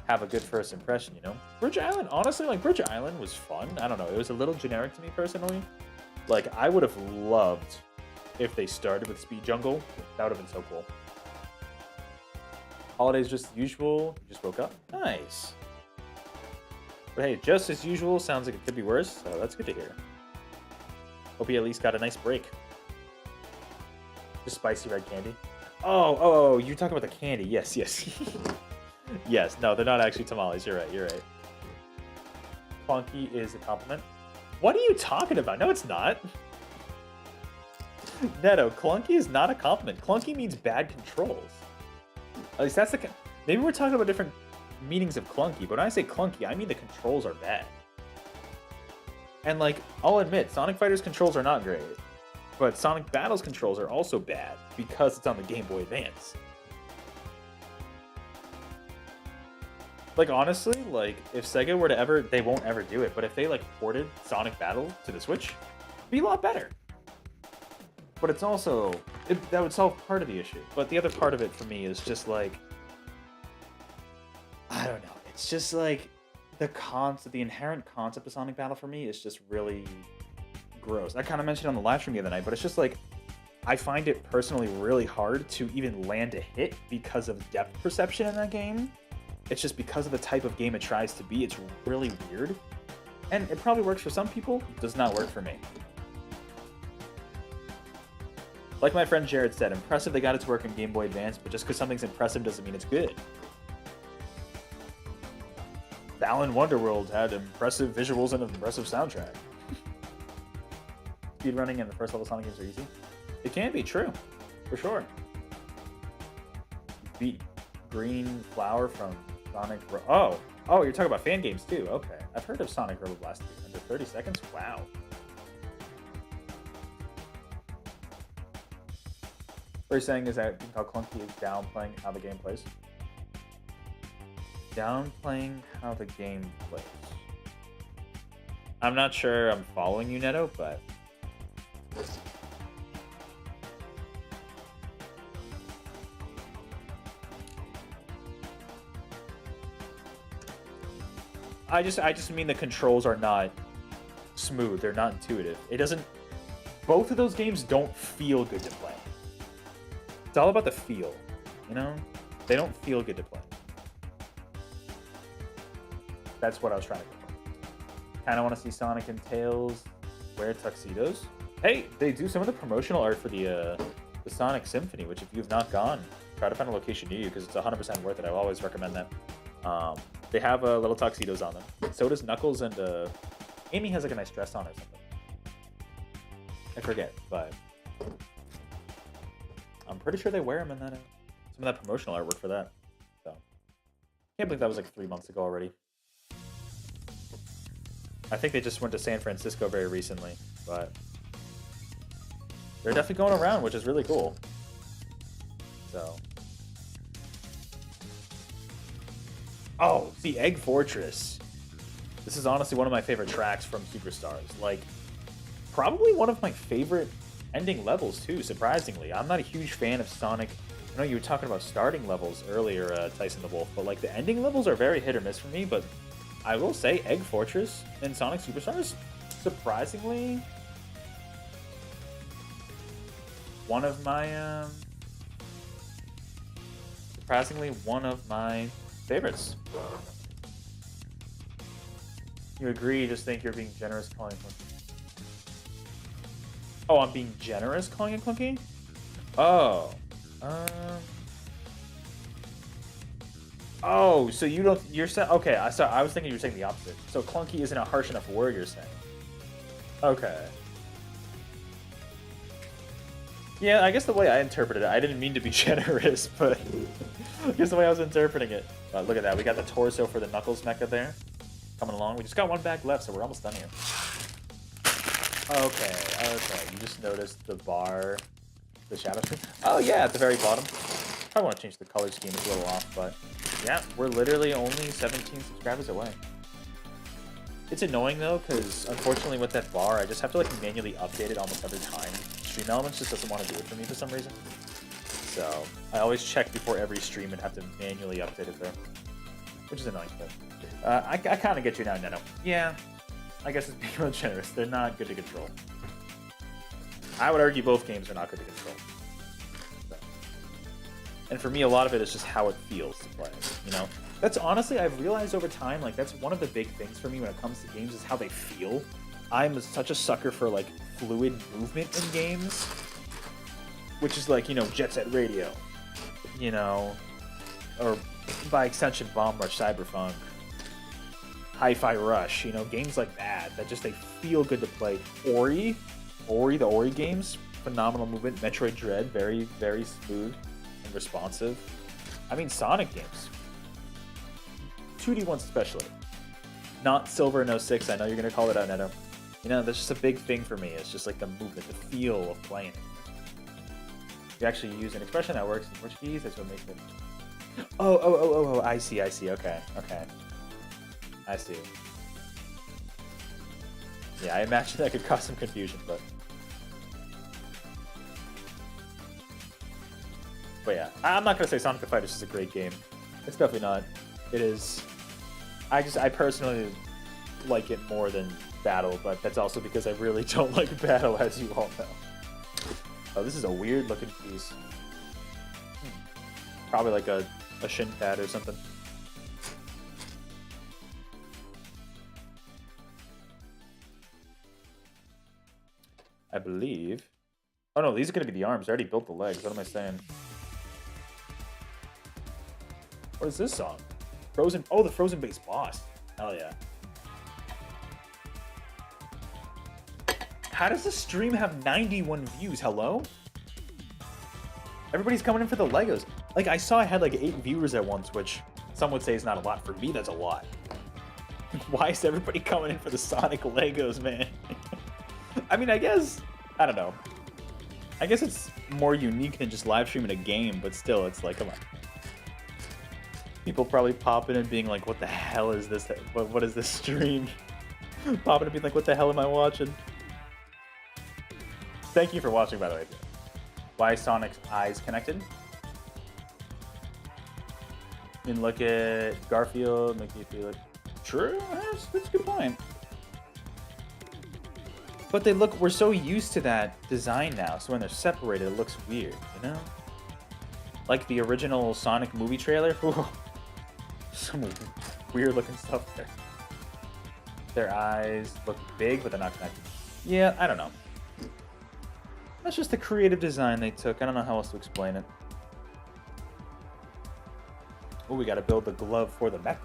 have a good first impression, you know? Bridge Island, honestly, like, Bridge Island was fun. I don't know. It was a little generic to me personally. Like, I would have loved if they started with Speed Jungle. That would have been so cool. Holidays just usual. You just woke up. Nice. But hey, just as usual sounds like it could be worse, so that's good to hear. Hope you at least got a nice break. Just spicy red candy. Oh, you're talking about the candy. Yes. Yes, no, they're not actually tamales. You're right. Clunky is a compliment. What are you talking about? No, it's not. Neto, clunky is not a compliment. Clunky means bad controls. At least that's the... Maybe we're talking about different meanings of clunky, but when I say clunky, I mean the controls are bad. And, like, I'll admit, Sonic Fighter's controls are not great. But Sonic Battle's controls are also bad because it's on the Game Boy Advance. Like, honestly, like, if SEGA were to ever... They won't ever do it, but if they, like, ported Sonic Battle to the Switch, it'd be a lot better. But it's also... that would solve part of the issue. But the other part of it for me is just, like... I don't know. It's just, like... The inherent concept of Sonic Battle for me is just really... gross. I kind of mentioned on the live stream the other night, but it's just like, I find it personally really hard to even land a hit because of depth perception in that game. It's just because of the type of game it tries to be. It's really weird. And it probably works for some people, does not work for me. Like my friend Jared said, impressive they got it to work in Game Boy Advance, but just because something's impressive doesn't mean it's good. Balan Wonderworld had impressive visuals and an impressive soundtrack. Speedrunning and the first level Sonic games are easy. It can be true, for sure. Beat Green Flower from Sonic. Oh, you're talking about fan games too. Okay, I've heard of Sonic Robo Blast under 30 seconds. Wow. What you're saying is that how clunky is downplaying how the game plays. Downplaying how the game plays. I'm not sure I'm following you, Neto, but I just mean the controls are not smooth. They're not intuitive. It doesn't. Both of those games don't feel good to play. It's all about the feel, you know? They don't feel good to play. That's what I was trying to get. Kind of want to see Sonic and Tails wear tuxedos. Hey, they do some of the promotional art for the Sonic Symphony, which if you've not gone, try to find a location near you because it's 100% worth it. I always recommend that. They have little tuxedos on them. So does Knuckles, and Amy has like a nice dress on or something. I forget, but I'm pretty sure they wear them in that some of that promotional artwork for that. So can't believe that was like 3 months ago already. I think they just went to San Francisco very recently, but they're definitely going around, which is really cool. So. Oh, see, Egg Fortress. This is honestly one of my favorite tracks from Superstars. Like, probably one of my favorite ending levels, too, surprisingly. I'm not a huge fan of Sonic. I know you were talking about starting levels earlier, Tyson the Wolf, but, like, the ending levels are very hit or miss for me, but I will say Egg Fortress in Sonic Superstars, surprisingly, one of my, favorites. You agree, you just think you're being generous calling it clunky. Oh, I'm being generous calling it clunky? Oh. Oh, so you don't, you're saying, okay, I was thinking you were saying the opposite. So clunky isn't a harsh enough word, you're saying. Okay. Yeah, I guess the way I interpreted it, I didn't mean to be generous, but I guess the way I was interpreting it. Look at that, we got the torso for the Knuckles mecha there. Coming along. We just got one bag left, so we're almost done here. Okay. You just noticed the bar, the shadow screen. Oh yeah, at the very bottom. Probably want to change the color scheme, it's a little off, but yeah, we're literally only 17 subscribers away. It's annoying though, because unfortunately with that bar, I just have to like manually update it almost every time. Stream Elements just doesn't want to do it for me for some reason. So I always check before every stream and have to manually update it there, which is annoying. But I kind of get you now, Neno. Yeah, I guess it's being real generous. They're not good to control. I would argue both games are not good to control. So. And for me, a lot of it is just how it feels to play. You know, that's honestly, I've realized over time, like that's one of the big things for me when it comes to games is how they feel. I'm such a sucker for like fluid movement in games, which is like, you know, Jet Set Radio, you know, or by extension Bomb Rush, Cyberpunk, Hi-Fi Rush, you know, games like that just they feel good to play. The Ori games, phenomenal movement. Metroid Dread, very, very smooth and responsive. I mean, Sonic games, 2D ones especially. Not Silver and 06, I know you're going to call it out, Neto. You know, that's just a big thing for me. It's just like the movement, the feel of playing it. You actually use an expression that works in Portuguese, that's what makes it... Oh, I see, okay. I see. Yeah, I imagine that could cause some confusion, but yeah, I'm not gonna say Sonic the Fighters is a great game. It's definitely not. It is. I personally like it more than Battle, but that's also because I really don't like Battle, as you all know. Oh, this is a weird looking piece. Probably like a shin pad or something. I believe. Oh no, these are gonna be the arms. I already built the legs. What am I saying? What is this song? Frozen. Oh, the Frozen base boss. Hell yeah. How does the stream have 91 views? Hello? Everybody's coming in for the Legos. Like, I saw I had like 8 viewers at once, which some would say is not a lot. For me, that's a lot. Why is everybody coming in for the Sonic Legos, man? I mean, I guess... I don't know. I guess it's more unique than just live streaming a game, but still, it's like, come on. People probably popping and being like, what the hell is this? What is this stream? Popping and being like, what the hell am I watching? Thank you for watching, by the way. Why is Sonic's eyes connected? I mean, look at Garfield, make you feel like... True, that's a good point. But they look, we're so used to that design now, so when they're separated, it looks weird, you know? Like the original Sonic movie trailer. Ooh, some weird looking stuff there. Their eyes look big, but they're not connected. Yeah, I don't know. That's just the creative design they took. I don't know how else to explain it. Oh, we gotta build the glove for the mecha.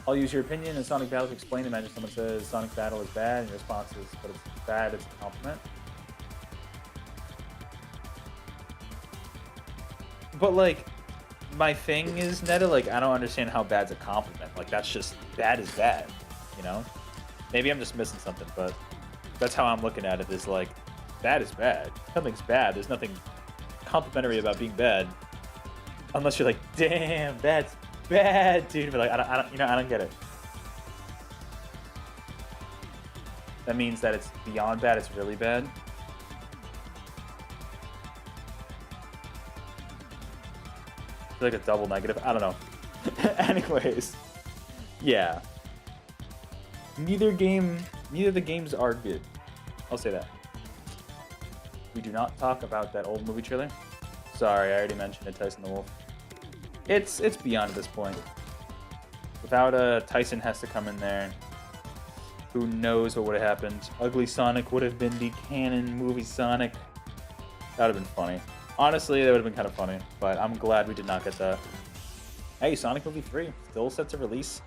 I'll use your opinion in Sonic Battle to explain. Imagine someone says Sonic Battle is bad, and your response is, but it's bad, it's a compliment. But, like, my thing is, Netta, like, I don't understand how bad's a compliment. Like, that's just, bad is bad, you know? Maybe I'm just missing something, but that's how I'm looking at it, is like, bad is bad. Something's bad. There's nothing complimentary about being bad. Unless you're like, damn, that's bad, dude. But like, I don't get it. That means that it's beyond bad. It's really bad. I feel like a double negative. I don't know. Anyways, yeah. Neither the games are good. I'll say that. We do not talk about that old movie trailer. Sorry, I already mentioned it, Tyson the Wolf. It's beyond at this point. Without Tyson has to come in there. Who knows what would have happened? Ugly Sonic would have been the canon movie Sonic. That would have been funny. Honestly, that would have been kind of funny. But I'm glad we did not get that. Hey, Sonic movie 3 still set to release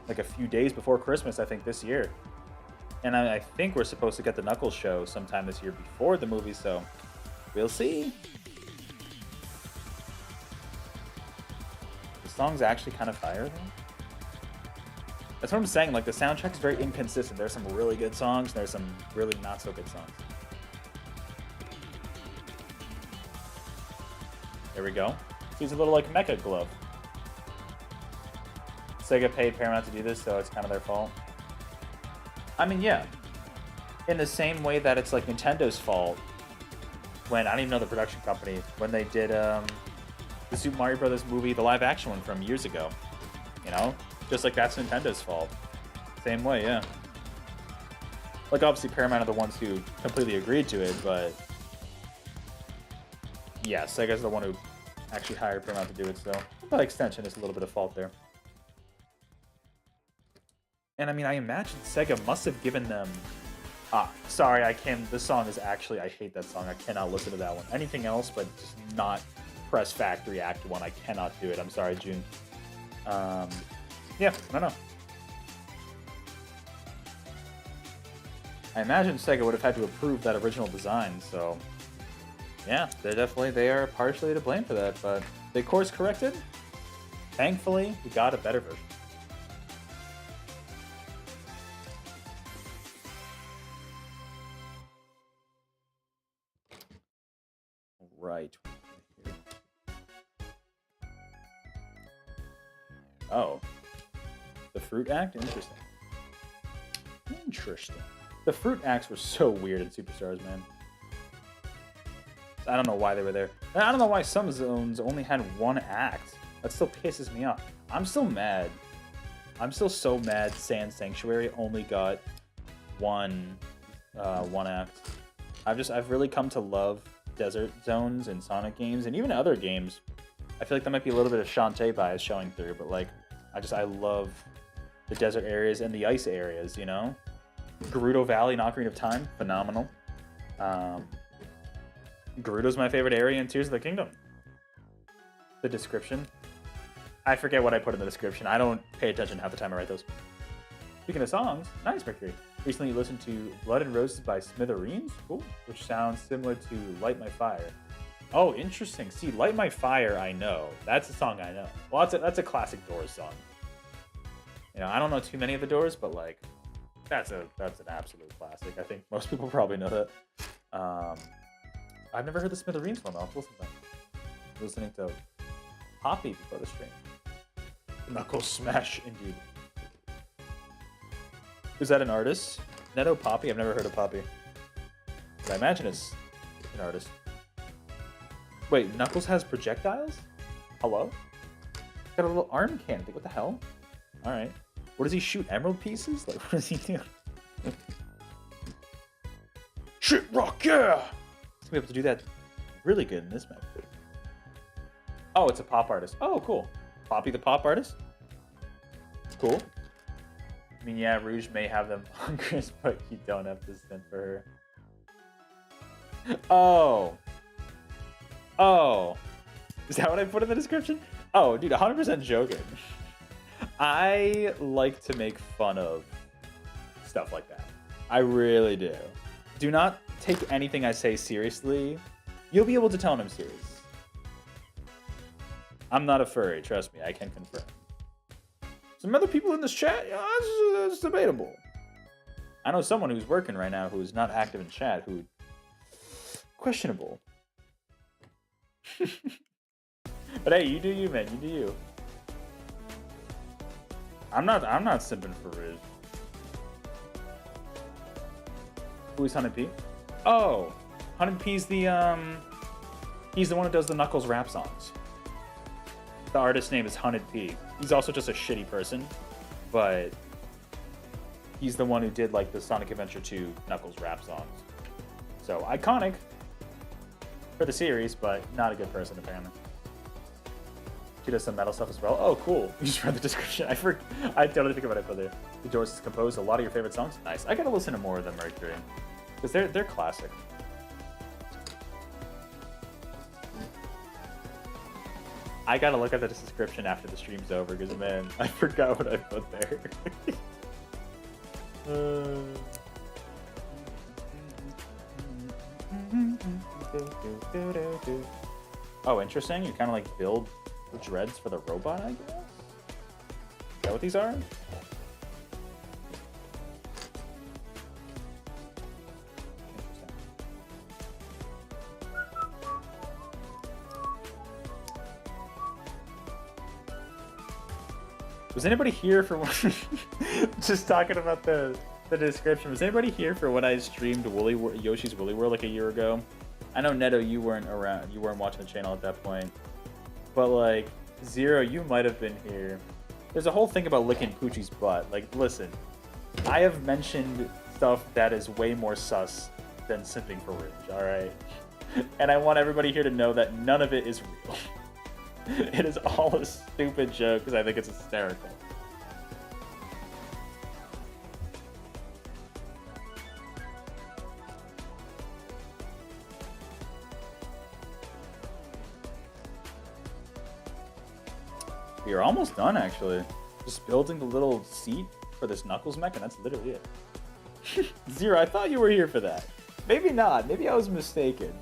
like a few days before Christmas, I think, this year. And I think we're supposed to get the Knuckles show sometime this year before the movie, so we'll see. The song's actually kind of fire, though. That's what I'm saying. Like, the soundtrack is very inconsistent. There's some really good songs, and there's some really not so good songs. There we go. He's a little like Mecha Glove. SEGA paid Paramount to do this, so it's kind of their fault. I mean, yeah. In the same way that it's like Nintendo's fault when, I don't even know the production company, when they did the Super Mario Brothers movie, the live action one from years ago. You know? Just like that's Nintendo's fault. Same way, yeah. Like, obviously Paramount are the ones who completely agreed to it, but yeah, Sega's the one who actually hired Paramount to do it, so by extension, there's a little bit of fault there. And I mean, I imagine Sega must have given them... sorry, this song is actually... I hate that song. I cannot listen to that one. Anything else, but just not Press Factory Act 1. I cannot do it. I'm sorry, June. Yeah, I don't know. I imagine Sega would have had to approve that original design, so... yeah, they are partially to blame for that, but they course corrected. Thankfully, we got a better version. Right. Oh. The Fruit Act? Interesting. Interesting. The Fruit Acts were so weird in Superstars, man. I don't know why they were there. And I don't know why some zones only had one act. That still pisses me off. I'm still mad. I'm still so mad Sand Sanctuary only got one act. I've really come to love desert zones in Sonic games and even other games. I feel like that might be a little bit of Shantae bias showing through, but like I love the desert areas and the ice areas, you know? Gerudo Valley and Ocarina of Time, phenomenal. Gerudo's my favorite area in Tears of the Kingdom. The description. I forget what I put in the description. I don't pay attention half the time I write those. Speaking of songs, nice, Mercury. Recently listened to Blood and Roses by Smithereens, cool, which sounds similar to Light My Fire. Oh, interesting. See, Light My Fire, I know. That's a song I know. Well, that's a classic Doors song. You know, I don't know too many of the Doors, but like, that's an absolute classic. I think most people probably know that. I've never heard the Smithereens one. I'll listen to that. Listening to Poppy before the stream. Knuckle Smash, indeed. Is that an artist? Netto Poppy? I've never heard of Poppy. But I imagine it's an artist. Wait, Knuckles has projectiles? Hello? Got a little arm cannon. What the hell? Alright. What does he shoot? Emerald pieces? Like, what does he do? Shit rock, yeah! He's gonna be able to do that really good in this map. Oh, it's a pop artist. Oh, cool. Poppy the pop artist? Cool. I mean, yeah, Rouge may have them bonkers, but you don't have to send for her. Oh. Oh. Is that what I put in the description? Oh, dude, 100% joking. I like to make fun of stuff like that. I really do. Do not take anything I say seriously. You'll be able to tell when I'm serious. I'm not a furry, trust me, I can confirm. Some other people in this chat, yeah, it's debatable. I know someone who's working right now who is not active in chat who... Questionable. But hey, you do you, man. You do you. I'm not simping for Riz. Who is HUNNID P? Oh, HUNNID P's the he's the one who does the Knuckles rap songs. The artist's name is HUNNID P. He's also just a shitty person, but he's the one who did like the Sonic Adventure 2 Knuckles rap songs. So iconic for the series, but not a good person apparently. She does some metal stuff as well. Oh, cool. You just read the description. I totally think about it, but the Doors has composed a lot of your favorite songs. Nice. I gotta listen to more of them, Mercury, because they're classic. I gotta look at the description after the stream's over, because man, I forgot what I put there. Oh, interesting. You kind of like build the dreads for the robot, I guess? Is that what these are? Was anybody here for when just talking about the description? Was anybody here for when I streamed Yoshi's Woolly World like a year ago? I know Netto, you weren't around. You weren't watching the channel at that point. But like Zero, you might have been here. There's a whole thing about licking Poochie's butt. Like, listen, I have mentioned stuff that is way more sus than simping for Rouge. All right, and I want everybody here to know that none of it is real. It is all a stupid joke because I think it's hysterical. We are almost done, actually. Just building the little seat for this Knuckles mech, and that's literally it. Zero, I thought you were here for that. Maybe not. Maybe I was mistaken.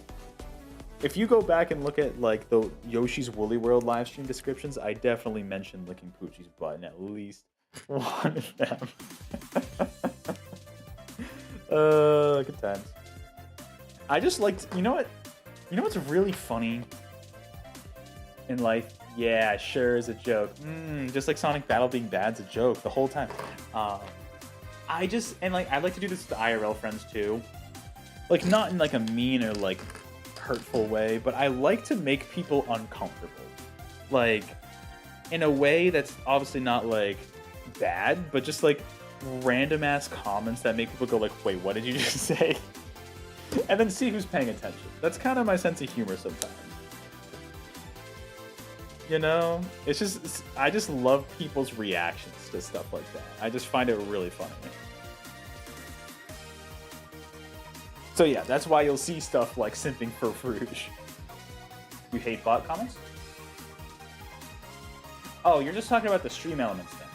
If you go back and look at like the Yoshi's Woolly World live stream descriptions, I definitely mentioned licking Poochie's butt in at least one of them. Good times. I just liked, you know what's really funny in life? Yeah, sure is a joke. Just like Sonic Battle being bad's a joke the whole time. I like to do this to IRL friends too. Like not in like a mean or like hurtful way, but I like to make people uncomfortable. Like in a way that's obviously not like bad, but just like random ass comments that make people go like, wait, what did you just say? And then see who's paying attention. That's kind of my sense of humor sometimes. You know, I just love people's reactions to stuff like that. I just find it really funny. So yeah, that's why you'll see stuff like simping for Rouge. You hate bot comments? Oh, you're just talking about the stream elements thing.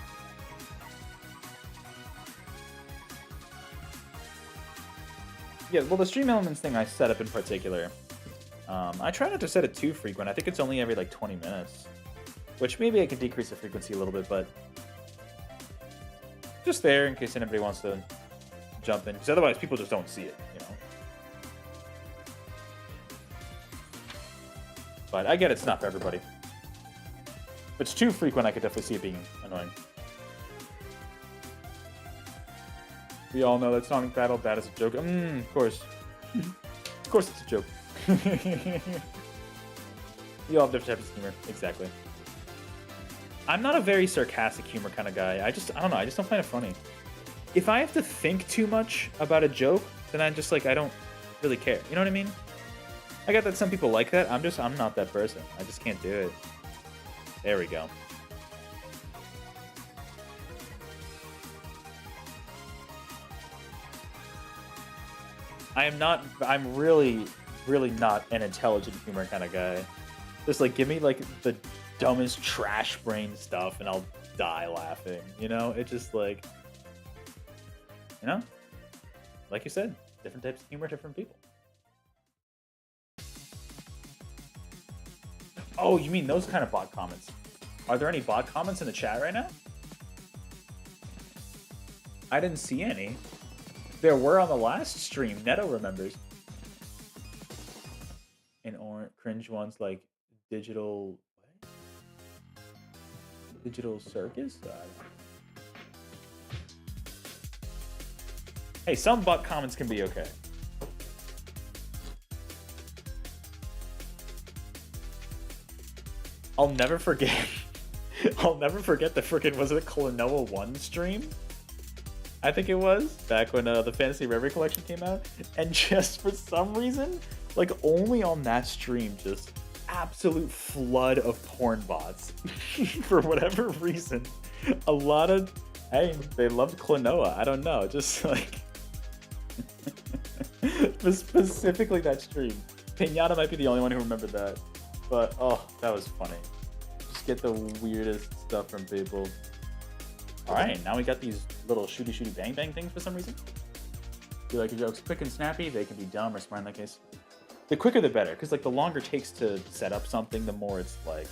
Yeah, well, the stream elements thing I set up in particular. I try not to set it too frequent. I think it's only every like 20 minutes. Which maybe I could decrease the frequency a little bit, but just there in case anybody wants to jump in. Because otherwise people just don't see it, you know? But I get it's not for everybody. If it's too frequent, I could definitely see it being annoying. We all know that Sonic Battle, that is a joke. Of course. Of course it's a joke. We all have different types of humor. Exactly. I'm not a very sarcastic humor kind of guy. I don't know, I just don't find it funny. If I have to think too much about a joke, then I don't really care. You know what I mean? I get that some people like that. I'm not that person. I just can't do it. There we go. I'm really not an intelligent humor kind of guy. Just like, give me like the dumbest trash brain stuff and I'll die laughing. You know? It's just like, you know? Like you said, different types of humor, different people. Oh, you mean those kind of bot comments? Are there any bot comments in the chat right now? I didn't see any. There were on the last stream. Neto remembers. And cringe ones like digital... What? Digital circus? Hey, some bot comments can be okay. I'll never forget. I'll never forget the freaking, was it Klonoa 1 stream? I think it was, back when the Fantasy Reverie collection came out. And just for some reason, like only on that stream, just absolute flood of porn bots. For whatever reason. A lot of, hey, they loved Klonoa. I don't know, just like... Specifically that stream. Pinata might be the only one who remembered that. But, oh, that was funny. Just get the weirdest stuff from people. Alright, now we got these little shooty shooty bang bang things for some reason. Do you like your jokes quick and snappy? They can be dumb or smart in that case. The quicker the better, because like the longer it takes to set up something, the more it's like,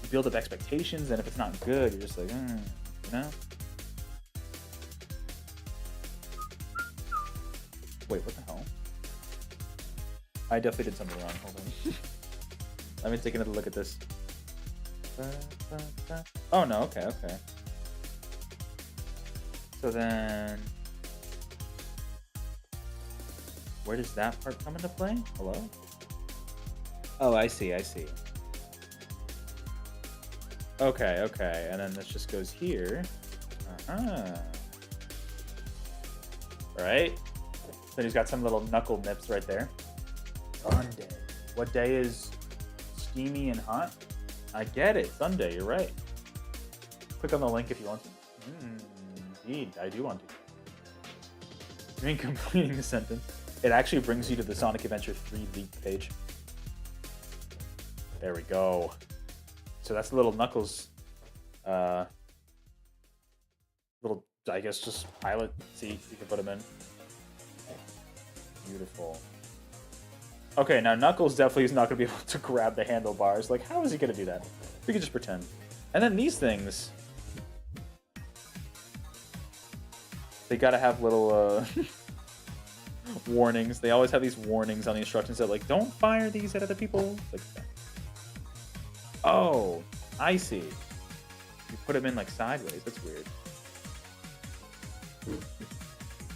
you build up expectations, and if it's not good, you're just like, you know? Wait, what the hell? I definitely did something wrong, hold on. Let me take another look at this. Oh no, okay. So then... Where does that part come into play? Hello? Oh, I see. Okay, and then this just goes here. Right? Then he's got some little knuckle nips right there. Sunday. What day is steamy and hot? I get it. Sunday, you're right. Click on the link if you want to. Indeed, I do want to. You mean completing the sentence? It actually brings you to the Sonic Adventure 3 leak page. There we go. So that's the little Knuckles. Little, I guess, just pilot seat. You can put him in. Beautiful. Okay, now Knuckles definitely is not going to be able to grab the handlebars. Like, how is he going to do that? We can just pretend. And then these things... They gotta have little, warnings. They always have these warnings on the instructions that, like, don't fire these at other people. Like, oh, I see. You put them in, like, sideways. That's weird.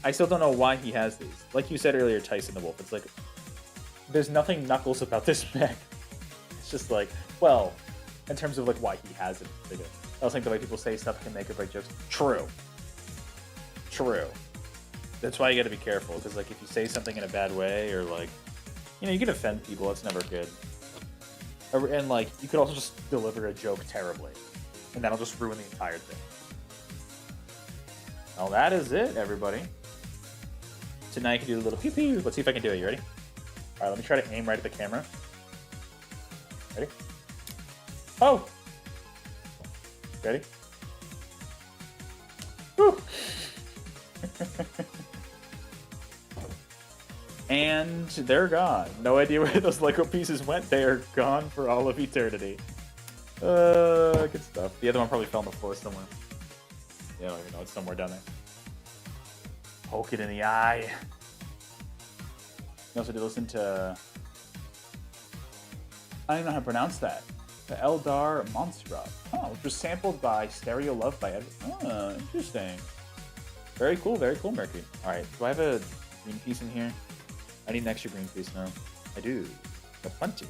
I still don't know why he has these. Like you said earlier, Tyson the Wolf, it's like, there's nothing Knuckles about this mech. It's just like, well, in terms of, like, why he has it. I also think the way people say stuff can make or break jokes. True. That's why you gotta be careful, because like if you say something in a bad way, or like, you know, you can offend people, that's never good. And like, you could also just deliver a joke terribly, and that'll just ruin the entire thing. Well, that is it, everybody. So now you can do a little pew pew. Let's see if I can do it. You ready? All right, let me try to aim right at the camera. Ready? Oh! Ready? Woo! And they're gone. No idea where those Lego pieces went. They are gone for all of eternity. Good stuff. The other one probably fell on the floor somewhere. Yeah, I don't even know. It's somewhere down there. Poke it in the eye. You also did listen to... I don't even know how to pronounce that. The Eldar Monstera. Oh, which was sampled by Stereo Love by Edward. Oh, interesting. Very cool, Mercury. Alright, do I have a green piece in here? I need an extra green piece now. I do. A plenty.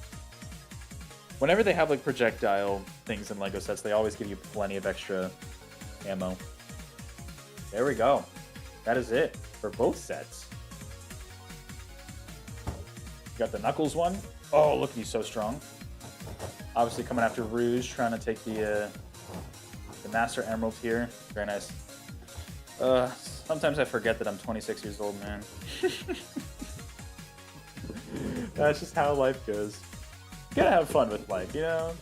Whenever they have like projectile things in LEGO sets, they always give you plenty of extra ammo. There we go. That is it for both sets. You got the Knuckles one. Oh, look, he's so strong. Obviously coming after Rouge, trying to take the Master Emerald here. Very nice. Sometimes I forget that I'm 26 years old, man. That's just how life goes. You gotta have fun with life, you know?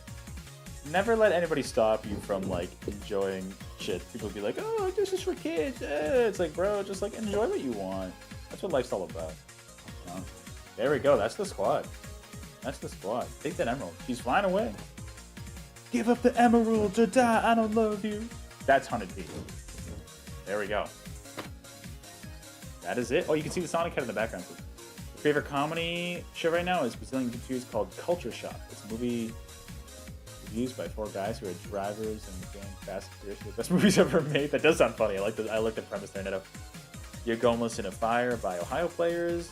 Never let anybody stop you from, like, enjoying shit. People be like, oh, this is for kids. It's like, bro, just, like, enjoy what you want. That's what life's all about. You know? There we go. That's the squad. That's the squad. Take that emerald. She's flying away. Give up the emerald or die. I don't love you. That's HUNNID. There we go. That is it. Oh, you can see the Sonic head in the background. Your favorite comedy show right now is Brazilian YouTube series called Culture Shock. It's a movie used by 4 guys who are drivers and going fast and furious. The best movies ever made. That does sound funny. I like the premise there, Neto. You're Homeless in a Fire by Ohio Players.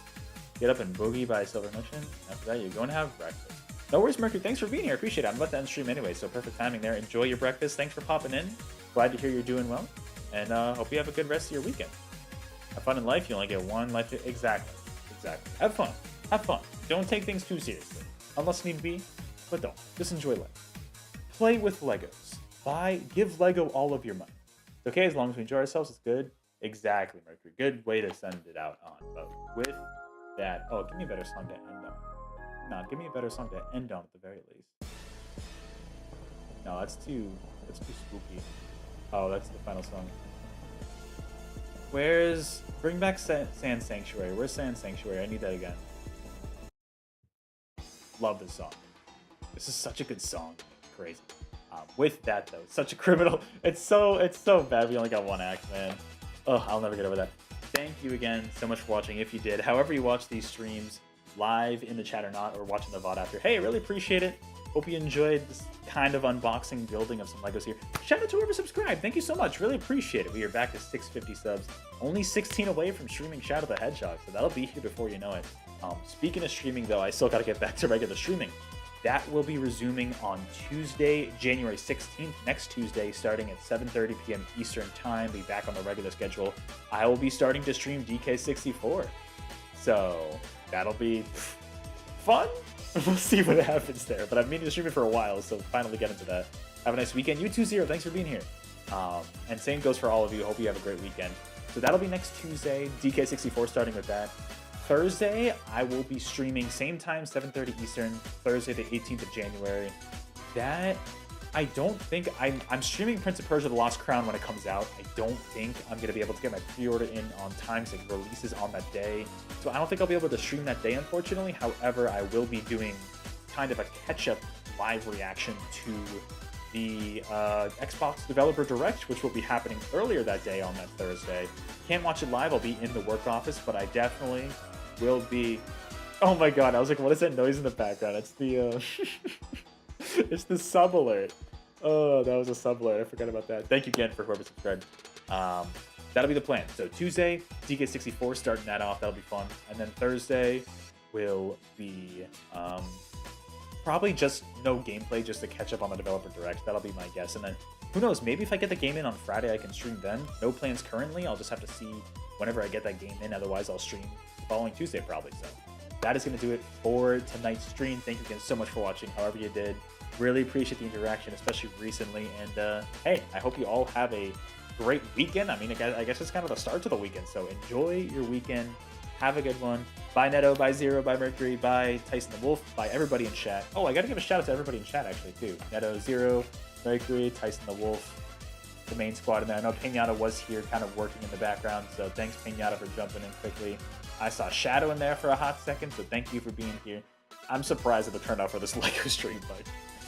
Get Up and Boogie by Silver Mission. After that, you're going to have breakfast. No worries, Mercury. Thanks for being here. Appreciate it. I'm about to end stream anyway, so perfect timing there. Enjoy your breakfast. Thanks for popping in. Glad to hear you're doing well. And hope you have a good rest of your weekend. Have fun in life. You only get one life. Exactly. Have fun. Have fun. Don't take things too seriously. Unless need be, but don't. Just enjoy life. Play with Legos. Give Lego all of your money. It's okay as long as we enjoy ourselves. It's good. Exactly, Mercury. Good way to send it out on. But with that, oh, give me a better song to end on. No, give me a better song to end on at the very least. No, that's too spooky. Oh, that's the final song. Bring back Sand Sanctuary. Where's Sand Sanctuary? I need that again. Love this song. This is such a good song. Crazy. With that though, it's such a criminal. It's so bad. We only got one act, man. Oh, I'll never get over that. Thank you again so much for watching. If you did, however you watch these streams, live in the chat or not, or watching the VOD after. Hey, I really appreciate it. Hope you enjoyed this kind of unboxing, building of some Legos here. Shout out to whoever subscribed. Thank you so much. Really appreciate it. We are back to 650 subs. Only 16 away from streaming Shadow the Hedgehog, so that'll be here before you know it. Speaking of streaming, though, I still got to get back to regular streaming. That will be resuming on Tuesday, January 16th, next Tuesday, starting at 7:30 p.m. Eastern Time. Be back on the regular schedule. I will be starting to stream DK64. So that'll be fun. We'll see what happens there. But I've been meaning to stream it for a while, so finally get into that. Have a nice weekend. You too, Zero. Thanks for being here. And same goes for all of you. Hope you have a great weekend. So that'll be next Tuesday. DK64 starting with that. Thursday, I will be streaming same time, 7:30 Eastern, Thursday the 18th of January. That, I don't think, I'm streaming Prince of Persia The Lost Crown when it comes out. I don't think I'm going to be able to get my pre-order in on time, so it releases on that day. So I don't think I'll be able to stream that day, unfortunately. However, I will be doing kind of a catch-up live reaction to the Xbox Developer Direct, which will be happening earlier that day on that Thursday. Can't watch it live, I'll be in the work office, but I definitely will be... Oh my god, I was like, what is that noise in the background? It's the, it's the sub alert. Oh, that was a sub alert, I forgot about that. Thank you again for whoever subscribed. That'll be the plan. So Tuesday, DK64, starting that off, that'll be fun. And then Thursday will be... probably just no gameplay, just to catch up on the Developer Direct. That'll be my guess. And then, who knows, maybe if I get the game in on Friday, I can stream then. No plans currently. I'll just have to see whenever I get that game in. Otherwise, I'll stream the following Tuesday probably. So that is going to do it for tonight's stream. Thank you again so much for watching, however you did. Really appreciate the interaction, especially recently. And hey, I hope you all have a great weekend. I mean, I guess it's kind of the start to the weekend. So enjoy your weekend. Have a good one. Bye, Neto. Bye, Zero. Bye, Mercury. Bye, Tyson the Wolf. Bye, everybody in chat. Oh, I gotta give a shout out to everybody in chat, actually, too. Neto, Zero, Mercury, Tyson the Wolf, the main squad in there. I know Pinata was here kind of working in the background, so thanks, Pinata, for jumping in quickly. I saw Shadow in there for a hot second, so thank you for being here. I'm surprised at the turnout for this LEGO stream, but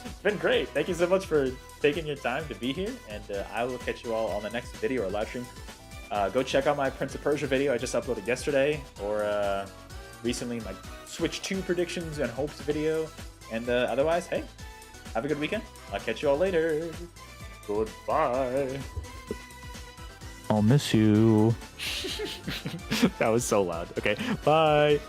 it's been great. Thank you so much for taking your time to be here, and I will catch you all on the next video or live stream. Go check out my Prince of Persia video I just uploaded yesterday, or recently my Switch 2 predictions and hopes video. And otherwise, hey, have a good weekend. I'll catch you all later. Goodbye. I'll miss you. That was so loud. Okay, bye.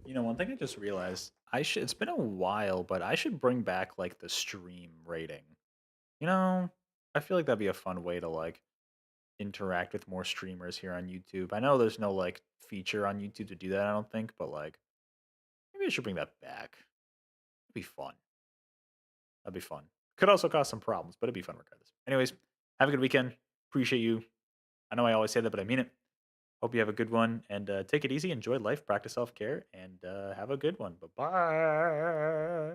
You know, one thing I just realized, it's been a while, but I should bring back like the stream rating. You know, I feel like that'd be a fun way to like interact with more streamers here on YouTube. I know there's no like feature on YouTube to do that, I don't think, but like maybe I should bring that back. It'd be fun. That'd be fun. Could also cause some problems, but it'd be fun regardless. Anyways, have a good weekend. Appreciate you. I know I always say that, but I mean it. Hope you have a good one and take it easy. Enjoy life, practice self care, and have a good one. Bye bye.